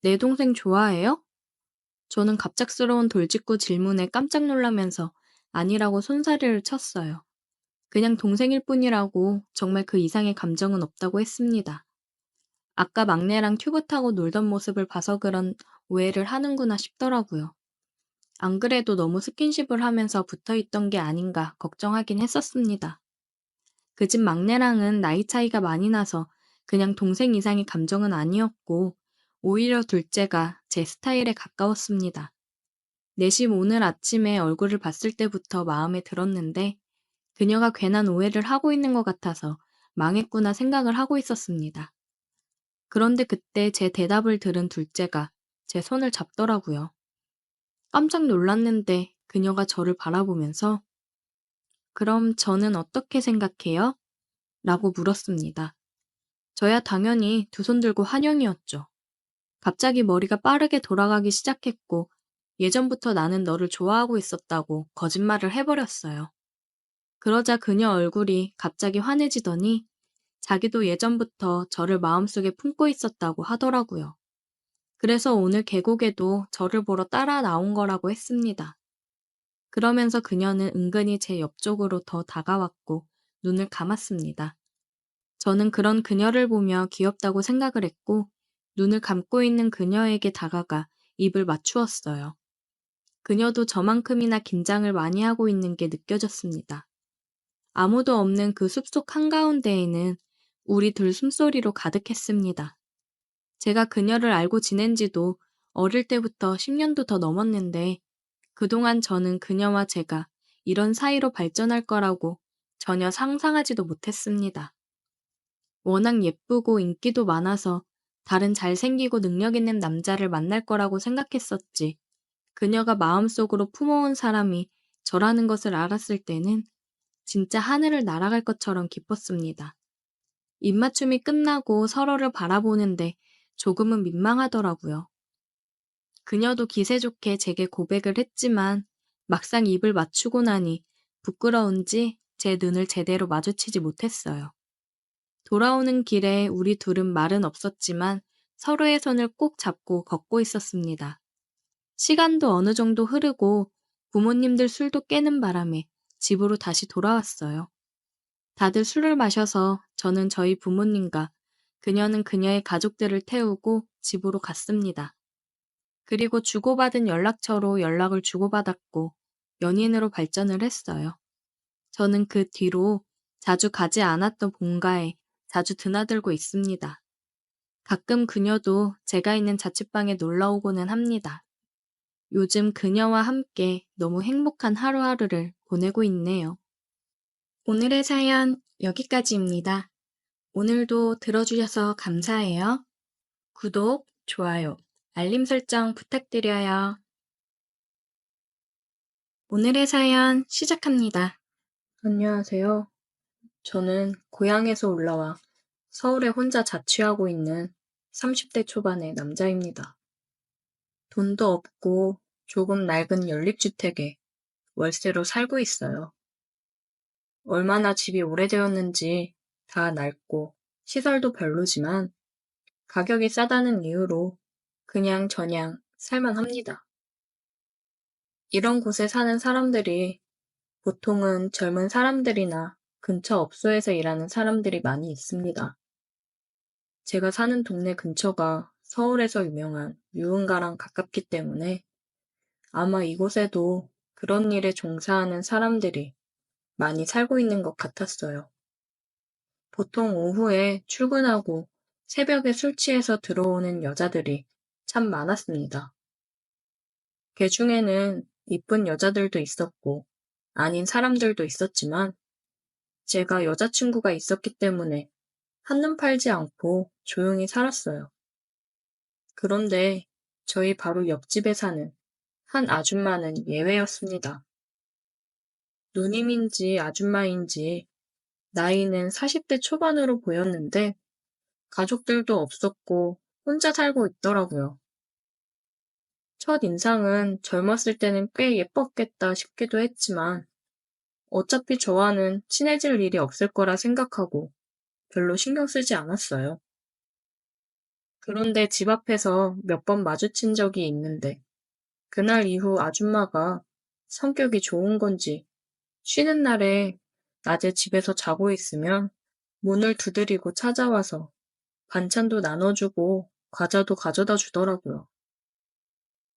내 동생 좋아해요? 저는 갑작스러운 돌직구 질문에 깜짝 놀라면서 아니라고 손사래를 쳤어요. 그냥 동생일 뿐이라고 정말 그 이상의 감정은 없다고 했습니다. 아까 막내랑 튜브 타고 놀던 모습을 봐서 그런 오해를 하는구나 싶더라고요. 안 그래도 너무 스킨십을 하면서 붙어 있던 게 아닌가 걱정하긴 했었습니다. 그 집 막내랑은 나이 차이가 많이 나서 그냥 동생 이상의 감정은 아니었고 오히려 둘째가 제 스타일에 가까웠습니다. 내심 오늘 아침에 얼굴을 봤을 때부터 마음에 들었는데 그녀가 괜한 오해를 하고 있는 것 같아서 망했구나 생각을 하고 있었습니다. 그런데 그때 제 대답을 들은 둘째가 제 손을 잡더라고요. 깜짝 놀랐는데 그녀가 저를 바라보면서 그럼 저는 어떻게 생각해요? 라고 물었습니다. 저야 당연히 두 손 들고 환영이었죠. 갑자기 머리가 빠르게 돌아가기 시작했고 예전부터 나는 너를 좋아하고 있었다고 거짓말을 해버렸어요. 그러자 그녀 얼굴이 갑자기 환해지더니 자기도 예전부터 저를 마음속에 품고 있었다고 하더라고요. 그래서 오늘 계곡에도 저를 보러 따라 나온 거라고 했습니다. 그러면서 그녀는 은근히 제 옆쪽으로 더 다가왔고 눈을 감았습니다. 저는 그런 그녀를 보며 귀엽다고 생각을 했고 눈을 감고 있는 그녀에게 다가가 입을 맞추었어요. 그녀도 저만큼이나 긴장을 많이 하고 있는 게 느껴졌습니다. 아무도 없는 그 숲속 한가운데에는 우리 둘 숨소리로 가득했습니다. 제가 그녀를 알고 지낸 지도 어릴 때부터 10년도 더 넘었는데 그동안 저는 그녀와 제가 이런 사이로 발전할 거라고 전혀 상상하지도 못했습니다. 워낙 예쁘고 인기도 많아서 다른 잘생기고 능력 있는 남자를 만날 거라고 생각했었지. 그녀가 마음속으로 품어온 사람이 저라는 것을 알았을 때는 진짜 하늘을 날아갈 것처럼 기뻤습니다. 입맞춤이 끝나고 서로를 바라보는데 조금은 민망하더라고요. 그녀도 기세 좋게 제게 고백을 했지만 막상 입을 맞추고 나니 부끄러운지 제 눈을 제대로 마주치지 못했어요. 돌아오는 길에 우리 둘은 말은 없었지만 서로의 손을 꼭 잡고 걷고 있었습니다. 시간도 어느 정도 흐르고 부모님들 술도 깨는 바람에 집으로 다시 돌아왔어요. 다들 술을 마셔서 저는 저희 부모님과 그녀는 그녀의 가족들을 태우고 집으로 갔습니다. 그리고 주고받은 연락처로 연락을 주고받았고 연인으로 발전을 했어요. 저는 그 뒤로 자주 가지 않았던 본가에 자주 드나들고 있습니다. 가끔 그녀도 제가 있는 자취방에 놀러 오고는 합니다. 요즘 그녀와 함께 너무 행복한 하루하루를 보내고 있네요. 오늘의 사연 여기까지입니다. 오늘도 들어주셔서 감사해요. 구독, 좋아요, 알림 설정 부탁드려요. 오늘의 사연 시작합니다. 안녕하세요. 저는 고향에서 올라와 서울에 혼자 자취하고 있는 30대 초반의 남자입니다. 돈도 없고 조금 낡은 연립주택에 월세로 살고 있어요. 얼마나 집이 오래되었는지 다 낡고 시설도 별로지만 가격이 싸다는 이유로 그냥 저냥 살만합니다. 이런 곳에 사는 사람들이 보통은 젊은 사람들이나 근처 업소에서 일하는 사람들이 많이 있습니다. 제가 사는 동네 근처가 서울에서 유명한 유흥가랑 가깝기 때문에 아마 이곳에도 그런 일에 종사하는 사람들이 많이 살고 있는 것 같았어요. 보통 오후에 출근하고 새벽에 술 취해서 들어오는 여자들이 참 많았습니다. 그 중에는 이쁜 여자들도 있었고 아닌 사람들도 있었지만 제가 여자친구가 있었기 때문에 한눈 팔지 않고 조용히 살았어요. 그런데 저희 바로 옆집에 사는 한 아줌마는 예외였습니다. 누님인지 아줌마인지 나이는 40대 초반으로 보였는데 가족들도 없었고 혼자 살고 있더라고요. 첫 인상은 젊었을 때는 꽤 예뻤겠다 싶기도 했지만 어차피 저와는 친해질 일이 없을 거라 생각하고 별로 신경 쓰지 않았어요. 그런데 집 앞에서 몇 번 마주친 적이 있는데 그날 이후 아줌마가 성격이 좋은 건지 쉬는 날에 낮에 집에서 자고 있으면 문을 두드리고 찾아와서 반찬도 나눠주고 과자도 가져다 주더라고요.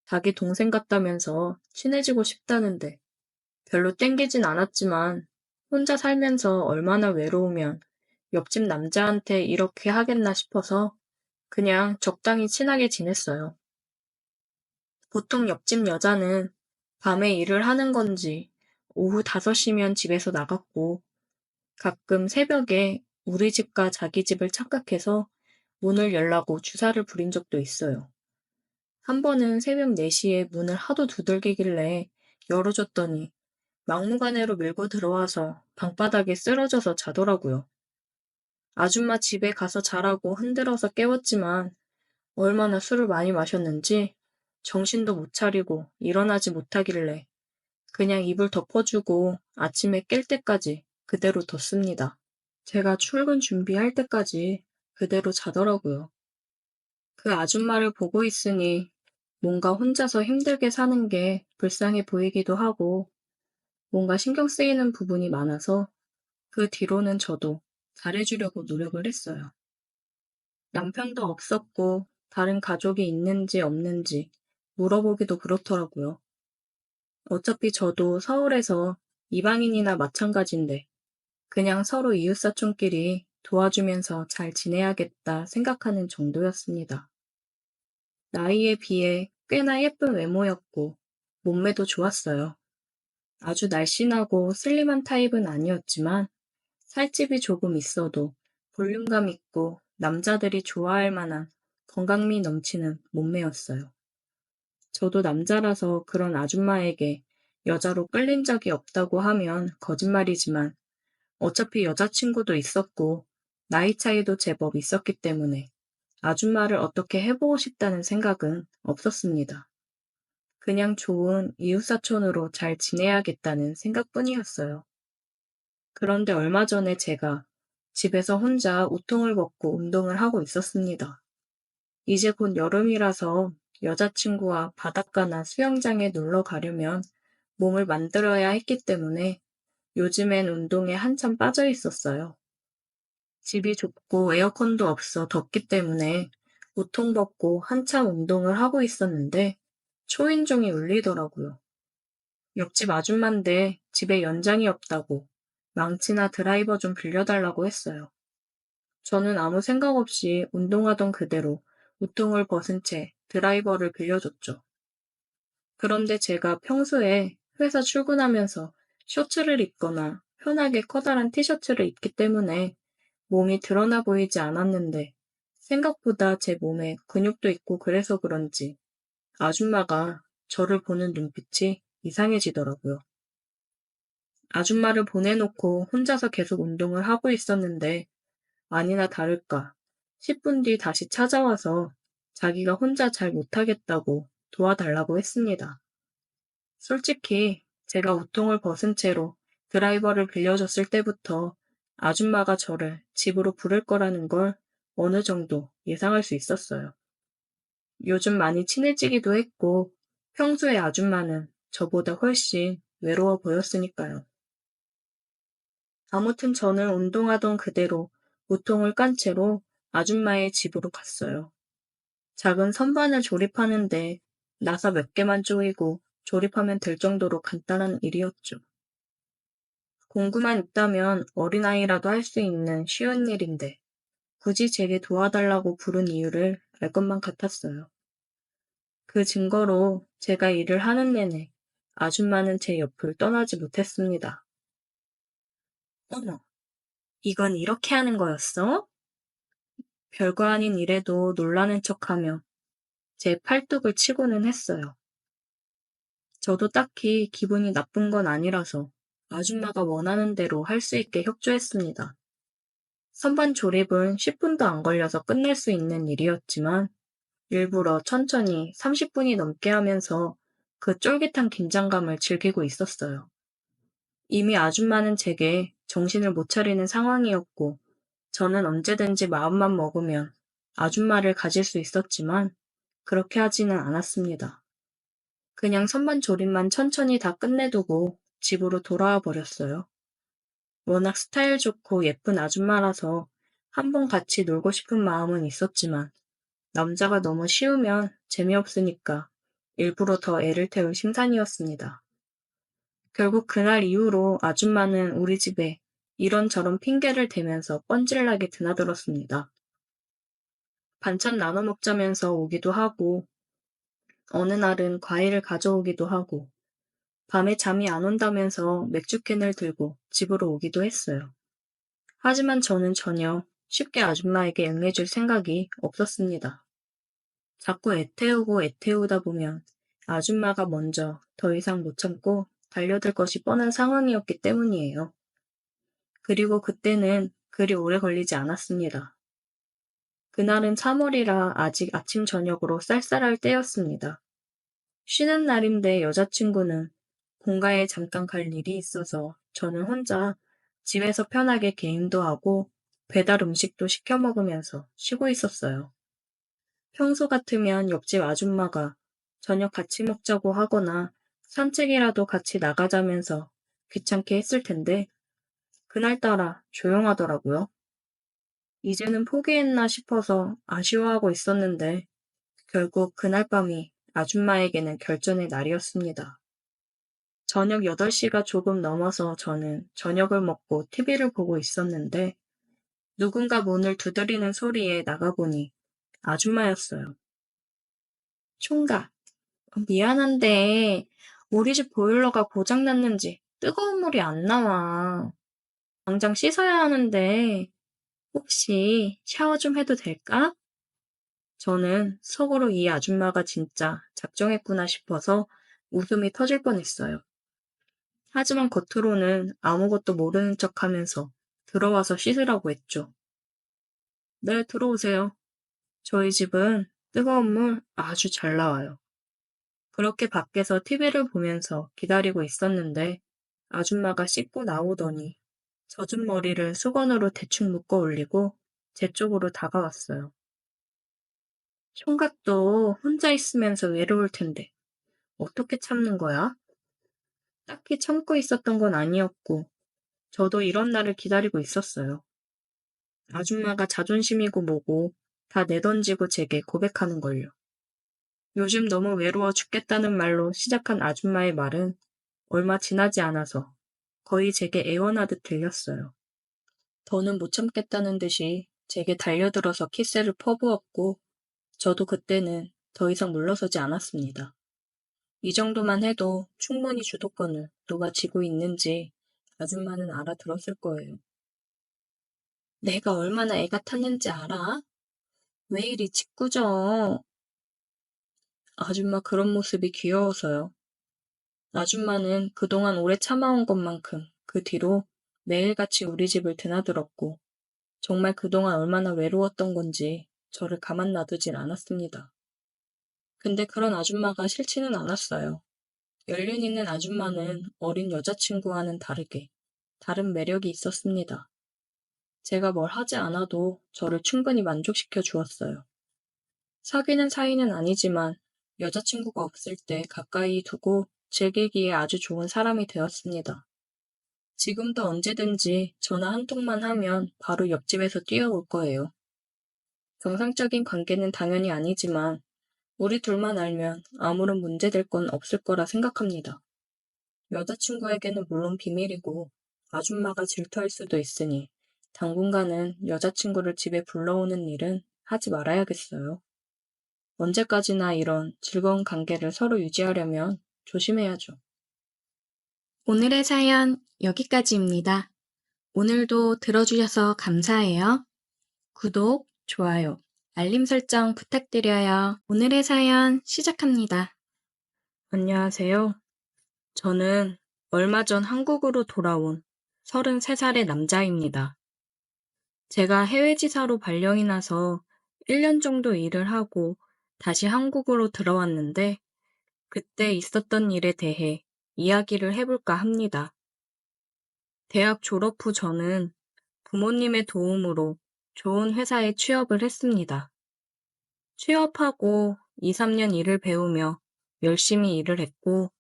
자기 동생 같다면서 친해지고 싶다는데 별로 땡기진 않았지만 혼자 살면서 얼마나 외로우면 옆집 남자한테 이렇게 하겠나 싶어서 그냥 적당히 친하게 지냈어요. 보통 옆집 여자는 밤에 일을 하는 건지 오후 5시면 집에서 나갔고 가끔 새벽에 우리 집과 자기 집을 착각해서 문을 열라고 주사를 부린 적도 있어요. 한 번은 새벽 4시에 문을 하도 두들기길래 열어줬더니 막무가내로 밀고 들어와서 방바닥에 쓰러져서 자더라고요. 아줌마 집에 가서 자라고 흔들어서 깨웠지만 얼마나 술을 많이 마셨는지 정신도 못 차리고 일어나지 못하길래 그냥 이불 덮어주고 아침에 깰 때까지 그대로 뒀습니다. 제가 출근 준비할 때까지 그대로 자더라고요. 그 아줌마를 보고 있으니 뭔가 혼자서 힘들게 사는 게 불쌍해 보이기도 하고 뭔가 신경 쓰이는 부분이 많아서 그 뒤로는 저도 잘해주려고 노력을 했어요. 남편도 없었고 다른 가족이 있는지 없는지 물어보기도 그렇더라고요. 어차피 저도 서울에서 이방인이나 마찬가지인데 그냥 서로 이웃사촌끼리 도와주면서 잘 지내야겠다 생각하는 정도였습니다. 나이에 비해 꽤나 예쁜 외모였고 몸매도 좋았어요. 아주 날씬하고 슬림한 타입은 아니었지만 살집이 조금 있어도 볼륨감 있고 남자들이 좋아할 만한 건강미 넘치는 몸매였어요. 저도 남자라서 그런 아줌마에게 여자로 끌린 적이 없다고 하면 거짓말이지만 어차피 여자친구도 있었고 나이 차이도 제법 있었기 때문에 아줌마를 어떻게 해보고 싶다는 생각은 없었습니다. 그냥 좋은 이웃사촌으로 잘 지내야겠다는 생각뿐이었어요. 그런데 얼마 전에 제가 집에서 혼자 우통을 벗고 운동을 하고 있었습니다. 이제 곧 여름이라서 여자친구와 바닷가나 수영장에 놀러 가려면 몸을 만들어야 했기 때문에 요즘엔 운동에 한참 빠져 있었어요. 집이 좁고 에어컨도 없어 덥기 때문에 우통 벗고 한참 운동을 하고 있었는데 초인종이 울리더라고요. 옆집 아줌마인데 집에 연장이 없다고 망치나 드라이버 좀 빌려달라고 했어요. 저는 아무 생각 없이 운동하던 그대로 우통을 벗은 채 드라이버를 빌려줬죠. 그런데 제가 평소에 회사 출근하면서 셔츠를 입거나 편하게 커다란 티셔츠를 입기 때문에 몸이 드러나 보이지 않았는데 생각보다 제 몸에 근육도 있고 그래서 그런지 아줌마가 저를 보는 눈빛이 이상해지더라고요. 아줌마를 보내놓고 혼자서 계속 운동을 하고 있었는데 아니나 다를까 10분 뒤 다시 찾아와서 자기가 혼자 잘 못하겠다고 도와달라고 했습니다. 솔직히 제가 우통을 벗은 채로 드라이버를 빌려줬을 때부터 아줌마가 저를 집으로 부를 거라는 걸 어느 정도 예상할 수 있었어요. 요즘 많이 친해지기도 했고 평소에 아줌마는 저보다 훨씬 외로워 보였으니까요. 아무튼 저는 운동하던 그대로 우통을 깐 채로 아줌마의 집으로 갔어요. 작은 선반을 조립하는데 나사 몇 개만 조이고 조립하면 될 정도로 간단한 일이었죠. 공구만 있다면 어린아이라도 할 수 있는 쉬운 일인데 굳이 제게 도와달라고 부른 이유를 알 것만 같았어요. 그 증거로 제가 일을 하는 내내 아줌마는 제 옆을 떠나지 못했습니다. 어머, 이건 이렇게 하는 거였어? 별거 아닌 일에도 놀라는 척하며 제 팔뚝을 치고는 했어요. 저도 딱히 기분이 나쁜 건 아니라서 아줌마가 원하는 대로 할 수 있게 협조했습니다. 선반 조립은 10분도 안 걸려서 끝낼 수 있는 일이었지만 일부러 천천히 30분이 넘게 하면서 그 쫄깃한 긴장감을 즐기고 있었어요. 이미 아줌마는 제게 정신을 못 차리는 상황이었고 저는 언제든지 마음만 먹으면 아줌마를 가질 수 있었지만 그렇게 하지는 않았습니다. 그냥 선반 조립만 천천히 다 끝내두고 집으로 돌아와 버렸어요. 워낙 스타일 좋고 예쁜 아줌마라서 한번 같이 놀고 싶은 마음은 있었지만 남자가 너무 쉬우면 재미없으니까 일부러 더 애를 태울 심산이었습니다. 결국 그날 이후로 아줌마는 우리 집에 이런저런 핑계를 대면서 뻔질나게 드나들었습니다. 반찬 나눠 먹자면서 오기도 하고 어느 날은 과일을 가져오기도 하고 밤에 잠이 안 온다면서 맥주캔을 들고 집으로 오기도 했어요. 하지만 저는 전혀 쉽게 아줌마에게 응해줄 생각이 없었습니다. 자꾸 애태우고 애태우다 보면 아줌마가 먼저 더 이상 못 참고 달려들 것이 뻔한 상황이었기 때문이에요. 그리고 그때는 그리 오래 걸리지 않았습니다. 그날은 3월이라 아직 아침 저녁으로 쌀쌀할 때였습니다. 쉬는 날인데 여자친구는 본가에 잠깐 갈 일이 있어서 저는 혼자 집에서 편하게 게임도 하고 배달 음식도 시켜 먹으면서 쉬고 있었어요. 평소 같으면 옆집 아줌마가 저녁 같이 먹자고 하거나 산책이라도 같이 나가자면서 귀찮게 했을 텐데 그날따라 조용하더라고요. 이제는 포기했나 싶어서 아쉬워하고 있었는데 결국 그날 밤이 아줌마에게는 결전의 날이었습니다. 저녁 8시가 조금 넘어서 저는 저녁을 먹고 TV를 보고 있었는데 누군가 문을 두드리는 소리에 나가보니 아줌마였어요. 총각, 미안한데 우리 집 보일러가 고장났는지 뜨거운 물이 안 나와. 당장 씻어야 하는데 혹시 샤워 좀 해도 될까? 저는 속으로 이 아줌마가 진짜 작정했구나 싶어서 웃음이 터질 뻔했어요. 하지만 겉으로는 아무것도 모르는 척하면서 들어와서 씻으라고 했죠. 네, 들어오세요. 저희 집은 뜨거운 물 아주 잘 나와요. 그렇게 밖에서 TV를 보면서 기다리고 있었는데 아줌마가 씻고 나오더니 젖은 머리를 수건으로 대충 묶어 올리고 제 쪽으로 다가왔어요. 총각도 혼자 있으면서 외로울 텐데 어떻게 참는 거야? 딱히 참고 있었던 건 아니었고 저도 이런 날을 기다리고 있었어요. 아줌마가 자존심이고 뭐고 다 내던지고 제게 고백하는 걸요. 요즘 너무 외로워 죽겠다는 말로 시작한 아줌마의 말은 얼마 지나지 않아서 거의 제게 애원하듯 들렸어요. 더는 못 참겠다는 듯이 제게 달려들어서 키스를 퍼부었고 저도 그때는 더 이상 물러서지 않았습니다. 이 정도만 해도 충분히 주도권을 누가 쥐고 있는지 아줌마는 알아들었을 거예요. 내가 얼마나 애가 탔는지 알아? 왜 이리 짓궂어? 아줌마 그런 모습이 귀여워서요. 아줌마는 그동안 오래 참아온 것만큼 그 뒤로 매일같이 우리 집을 드나들었고 정말 그동안 얼마나 외로웠던 건지 저를 가만 놔두진 않았습니다. 근데 그런 아줌마가 싫지는 않았어요. 연륜 있는 아줌마는 어린 여자친구와는 다르게 다른 매력이 있었습니다. 제가 뭘 하지 않아도 저를 충분히 만족시켜 주었어요. 사귀는 사이는 아니지만 여자친구가 없을 때 가까이 두고 즐기기에 아주 좋은 사람이 되었습니다. 지금도 언제든지 전화 한 통만 하면 바로 옆집에서 뛰어올 거예요. 정상적인 관계는 당연히 아니지만 우리 둘만 알면 아무런 문제될 건 없을 거라 생각합니다. 여자친구에게는 물론 비밀이고 아줌마가 질투할 수도 있으니 당분간은 여자친구를 집에 불러오는 일은 하지 말아야겠어요. 언제까지나 이런 즐거운 관계를 서로 유지하려면 조심해야죠. 오늘의 사연 여기까지입니다. 오늘도 들어주셔서 감사해요. 구독, 좋아요, 알림 설정 부탁드려요. 오늘의 사연 시작합니다. 안녕하세요. 저는 얼마 전 한국으로 돌아온 33살의 남자입니다. 제가 해외지사로 발령이 나서 1년 정도 일을 하고 다시 한국으로 들어왔는데 그때 있었던 일에 대해 이야기를 해볼까 합니다. 대학 졸업 후 저는 부모님의 도움으로 좋은 회사에 취업을 했습니다. 취업하고 2, 3년 일을 배우며 열심히 일을 했고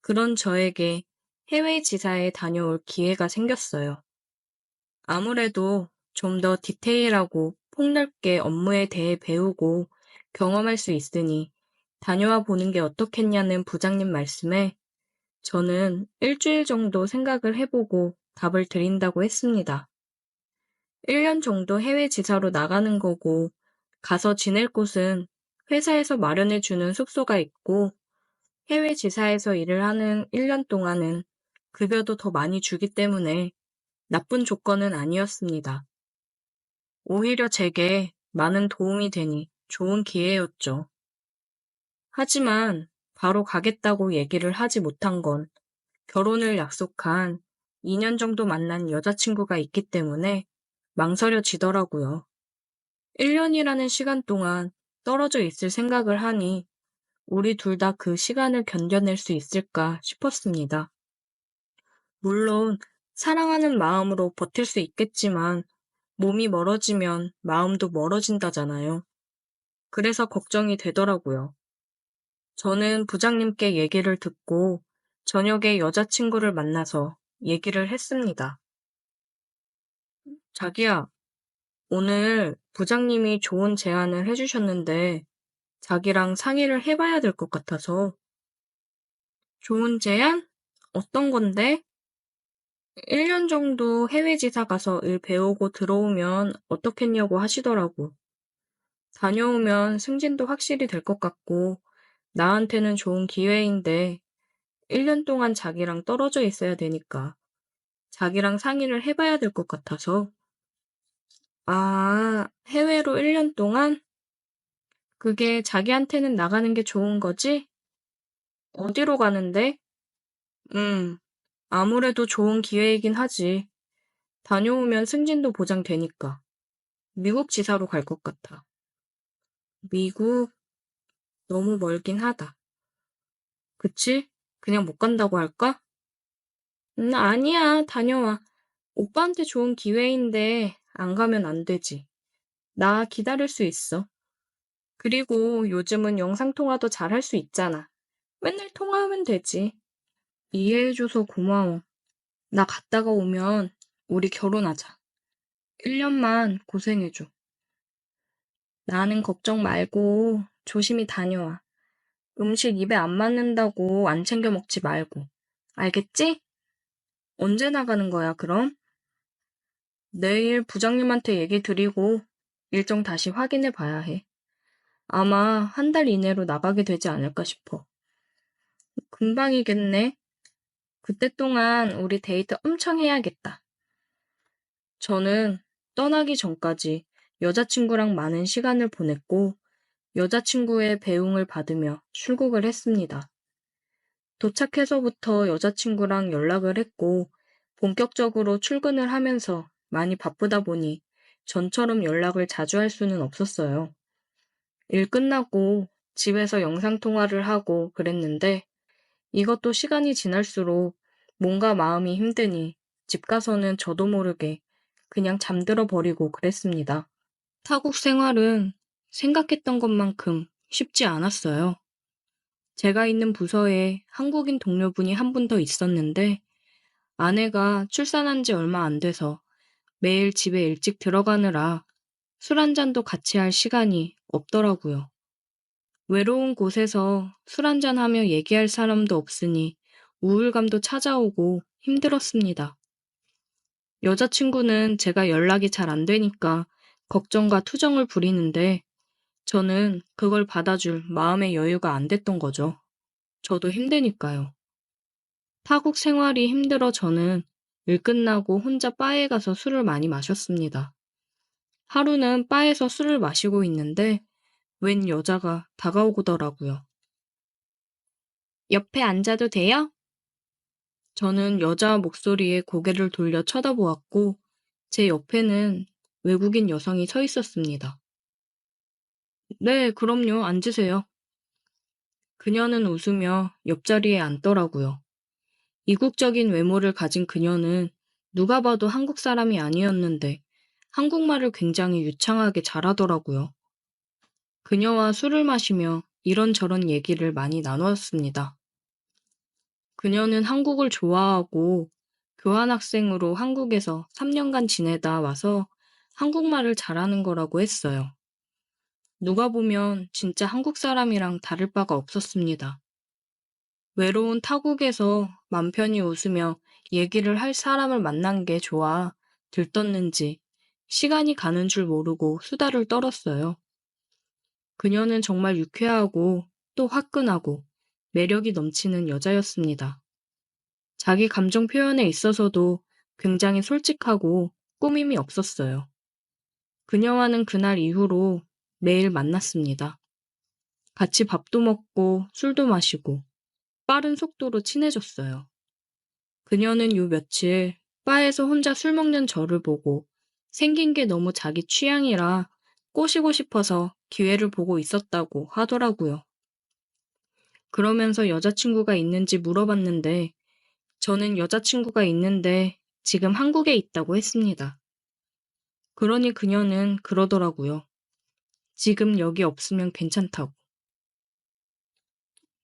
그런 저에게 해외 지사에 다녀올 기회가 생겼어요. 아무래도 좀 더 디테일하고 폭넓게 업무에 대해 배우고 경험할 수 있으니 다녀와 보는 게 어떻겠냐는 부장님 말씀에 저는 일주일 정도 생각을 해보고 답을 드린다고 했습니다. 1년 정도 해외 지사로 나가는 거고 가서 지낼 곳은 회사에서 마련해주는 숙소가 있고 해외 지사에서 일을 하는 1년 동안은 급여도 더 많이 주기 때문에 나쁜 조건은 아니었습니다. 오히려 제게 많은 도움이 되니 좋은 기회였죠. 하지만 바로 가겠다고 얘기를 하지 못한 건 결혼을 약속한 2년 정도 만난 여자친구가 있기 때문에 망설여지더라고요. 1년이라는 시간 동안 떨어져 있을 생각을 하니 우리 둘 다 그 시간을 견뎌낼 수 있을까 싶었습니다. 물론 사랑하는 마음으로 버틸 수 있겠지만 몸이 멀어지면 마음도 멀어진다잖아요. 그래서 걱정이 되더라고요. 저는 부장님께 얘기를 듣고 저녁에 여자친구를 만나서 얘기를 했습니다. 자기야, 오늘 부장님이 좋은 제안을 해주셨는데 자기랑 상의를 해봐야 될 것 같아서. 좋은 제안? 어떤 건데? 1년 정도 해외 지사 가서 일 배우고 들어오면 어떻겠냐고 하시더라고. 다녀오면 승진도 확실히 될 것 같고, 나한테는 좋은 기회인데, 1년 동안 자기랑 떨어져 있어야 되니까, 자기랑 상의를 해봐야 될 것 같아서. 아, 해외로 1년 동안? 그게 자기한테는 나가는 게 좋은 거지? 어디로 가는데? 음, 아무래도 좋은 기회이긴 하지. 다녀오면 승진도 보장되니까. 미국 지사로 갈 것 같아. 미국 너무 멀긴 하다. 그치? 그냥 못 간다고 할까? 아니야. 다녀와. 오빠한테 좋은 기회인데 안 가면 안 되지. 나 기다릴 수 있어. 그리고 요즘은 영상통화도 잘 할 수 있잖아. 맨날 통화하면 되지. 이해해줘서 고마워. 나 갔다가 오면 우리 결혼하자. 1년만 고생해줘. 나는 걱정 말고 조심히 다녀와. 음식 입에 안 맞는다고 안 챙겨 먹지 말고. 알겠지? 언제 나가는 거야, 그럼? 내일 부장님한테 얘기 드리고 일정 다시 확인해 봐야 해. 아마 한 달 이내로 나가게 되지 않을까 싶어. 금방이겠네. 그때 동안 우리 데이트 엄청 해야겠다. 저는 떠나기 전까지 여자친구랑 많은 시간을 보냈고 여자친구의 배웅을 받으며 출국을 했습니다. 도착해서부터 여자친구랑 연락을 했고 본격적으로 출근을 하면서 많이 바쁘다 보니 전처럼 연락을 자주 할 수는 없었어요. 일 끝나고 집에서 영상통화를 하고 그랬는데 이것도 시간이 지날수록 뭔가 마음이 힘드니 집 가서는 저도 모르게 그냥 잠들어 버리고 그랬습니다. 타국 생활은 생각했던 것만큼 쉽지 않았어요. 제가 있는 부서에 한국인 동료분이 한 분 더 있었는데 아내가 출산한 지 얼마 안 돼서 매일 집에 일찍 들어가느라 술 한 잔도 같이 할 시간이 없더라고요. 외로운 곳에서 술 한잔하며 얘기할 사람도 없으니 우울감도 찾아오고 힘들었습니다. 여자친구는 제가 연락이 잘 안 되니까 걱정과 투정을 부리는데 저는 그걸 받아줄 마음의 여유가 안 됐던 거죠. 저도 힘드니까요. 타국 생활이 힘들어 저는 일 끝나고 혼자 바에 가서 술을 많이 마셨습니다. 하루는 바에서 술을 마시고 있는데 웬 여자가 다가오더라고요. 옆에 앉아도 돼요? 저는 여자 목소리에 고개를 돌려 쳐다보았고 제 옆에는 외국인 여성이 서 있었습니다. 네, 그럼요. 앉으세요. 그녀는 웃으며 옆자리에 앉더라고요. 이국적인 외모를 가진 그녀는 누가 봐도 한국 사람이 아니었는데 한국말을 굉장히 유창하게 잘하더라고요. 그녀와 술을 마시며 이런저런 얘기를 많이 나누었습니다. 그녀는 한국을 좋아하고 교환학생으로 한국에서 3년간 지내다 와서 한국말을 잘하는 거라고 했어요. 누가 보면 진짜 한국 사람이랑 다를 바가 없었습니다. 외로운 타국에서 맘 편히 웃으며 얘기를 할 사람을 만난 게 좋아 들떴는지 시간이 가는 줄 모르고 수다를 떨었어요. 그녀는 정말 유쾌하고 또 화끈하고 매력이 넘치는 여자였습니다. 자기 감정 표현에 있어서도 굉장히 솔직하고 꾸밈이 없었어요. 그녀와는 그날 이후로 매일 만났습니다. 같이 밥도 먹고 술도 마시고 빠른 속도로 친해졌어요. 그녀는 요 며칠 바에서 혼자 술 먹는 저를 보고 생긴 게 너무 자기 취향이라 꼬시고 싶어서 기회를 보고 있었다고 하더라고요. 그러면서 여자친구가 있는지 물어봤는데 저는 여자친구가 있는데 지금 한국에 있다고 했습니다. 그러니 그녀는 그러더라고요. 지금 여기 없으면 괜찮다고.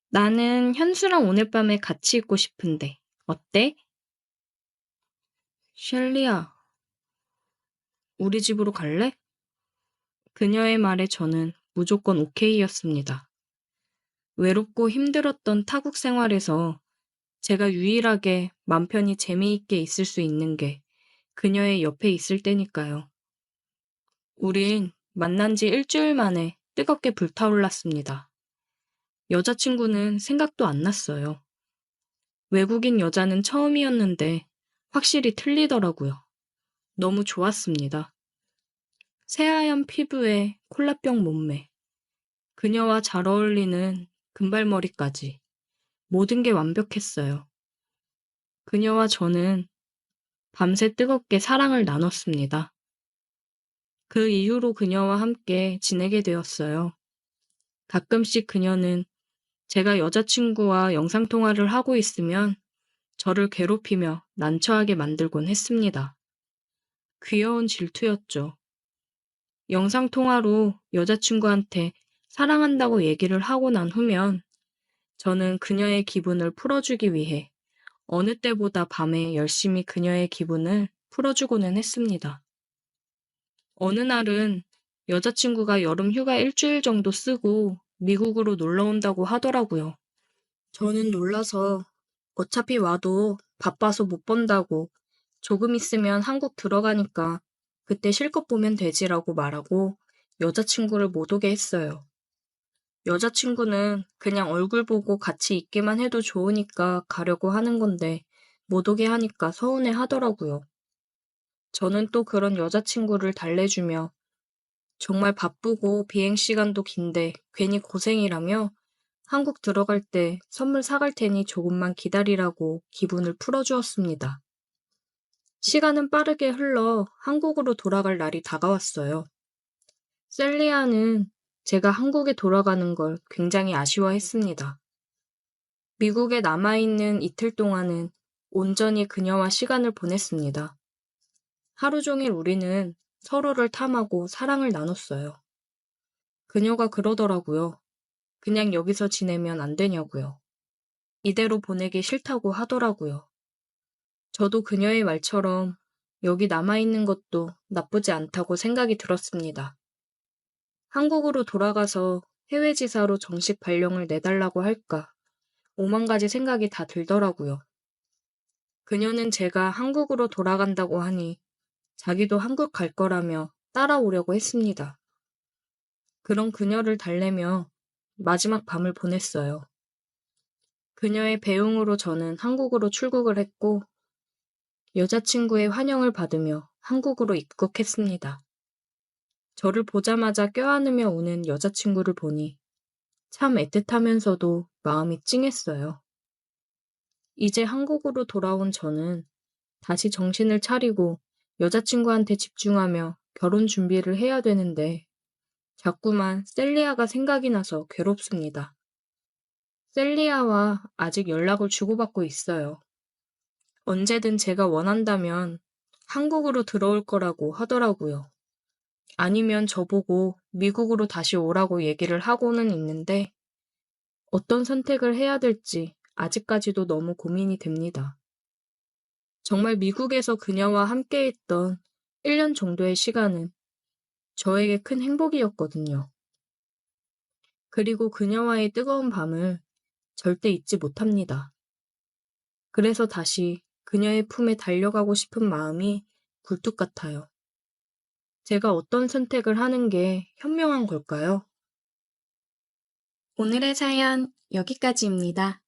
나는 현수랑 오늘 밤에 같이 있고 싶은데 어때? 셸리야, 우리 집으로 갈래? 그녀의 말에 저는 무조건 오케이였습니다. 외롭고 힘들었던 타국 생활에서 제가 유일하게 맘 편히 재미있게 있을 수 있는 게 그녀의 옆에 있을 때니까요. 우린 만난 지 일주일 만에 뜨겁게 불타올랐습니다. 여자친구는 생각도 안 났어요. 외국인 여자는 처음이었는데 확실히 틀리더라고요. 너무 좋았습니다. 새하얀 피부에 콜라병 몸매, 그녀와 잘 어울리는 금발머리까지 모든 게 완벽했어요. 그녀와 저는 밤새 뜨겁게 사랑을 나눴습니다. 그 이후로 그녀와 함께 지내게 되었어요. 가끔씩 그녀는 제가 여자친구와 영상통화를 하고 있으면 저를 괴롭히며 난처하게 만들곤 했습니다. 귀여운 질투였죠. 영상통화로 여자친구한테 사랑한다고 얘기를 하고 난 후면 저는 그녀의 기분을 풀어주기 위해 어느 때보다 밤에 열심히 그녀의 기분을 풀어주고는 했습니다. 어느 날은 여자친구가 여름 휴가 일주일 정도 쓰고 미국으로 놀러 온다고 하더라고요. 저는 놀라서 어차피 와도 바빠서 못 본다고 조금 있으면 한국 들어가니까 그때 실컷 보면 되지라고 말하고 여자친구를 못 오게 했어요. 여자친구는 그냥 얼굴 보고 같이 있기만 해도 좋으니까 가려고 하는 건데 못 오게 하니까 서운해 하더라고요. 저는 또 그런 여자친구를 달래주며 정말 바쁘고 비행 시간도 긴데 괜히 고생이라며 한국 들어갈 때 선물 사갈 테니 조금만 기다리라고 기분을 풀어주었습니다. 시간은 빠르게 흘러 한국으로 돌아갈 날이 다가왔어요. 셀리아는 제가 한국에 돌아가는 걸 굉장히 아쉬워했습니다. 미국에 남아있는 이틀 동안은 온전히 그녀와 시간을 보냈습니다. 하루 종일 우리는 서로를 탐하고 사랑을 나눴어요. 그녀가 그러더라고요. 그냥 여기서 지내면 안 되냐고요. 이대로 보내기 싫다고 하더라고요. 저도 그녀의 말처럼 여기 남아있는 것도 나쁘지 않다고 생각이 들었습니다. 한국으로 돌아가서 해외지사로 정식 발령을 내달라고 할까 오만 가지 생각이 다 들더라고요. 그녀는 제가 한국으로 돌아간다고 하니 자기도 한국 갈 거라며 따라오려고 했습니다. 그런 그녀를 달래며 마지막 밤을 보냈어요. 그녀의 배웅으로 저는 한국으로 출국을 했고 여자친구의 환영을 받으며 한국으로 입국했습니다. 저를 보자마자 껴안으며 우는 여자친구를 보니 참 애틋하면서도 마음이 찡했어요. 이제 한국으로 돌아온 저는 다시 정신을 차리고 여자친구한테 집중하며 결혼 준비를 해야 되는데 자꾸만 셀리아가 생각이 나서 괴롭습니다. 셀리아와 아직 연락을 주고받고 있어요. 언제든 제가 원한다면 한국으로 들어올 거라고 하더라고요. 아니면 저보고 미국으로 다시 오라고 얘기를 하고는 있는데 어떤 선택을 해야 될지 아직까지도 너무 고민이 됩니다. 정말 미국에서 그녀와 함께했던 1년 정도의 시간은 저에게 큰 행복이었거든요. 그리고 그녀와의 뜨거운 밤을 절대 잊지 못합니다. 그래서 다시 그녀의 품에 달려가고 싶은 마음이 굴뚝 같아요. 제가 어떤 선택을 하는 게 현명한 걸까요? 오늘의 사연 여기까지입니다.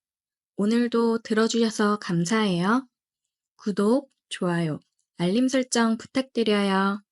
오늘도 들어주셔서 감사해요. 구독, 좋아요, 알림 설정 부탁드려요.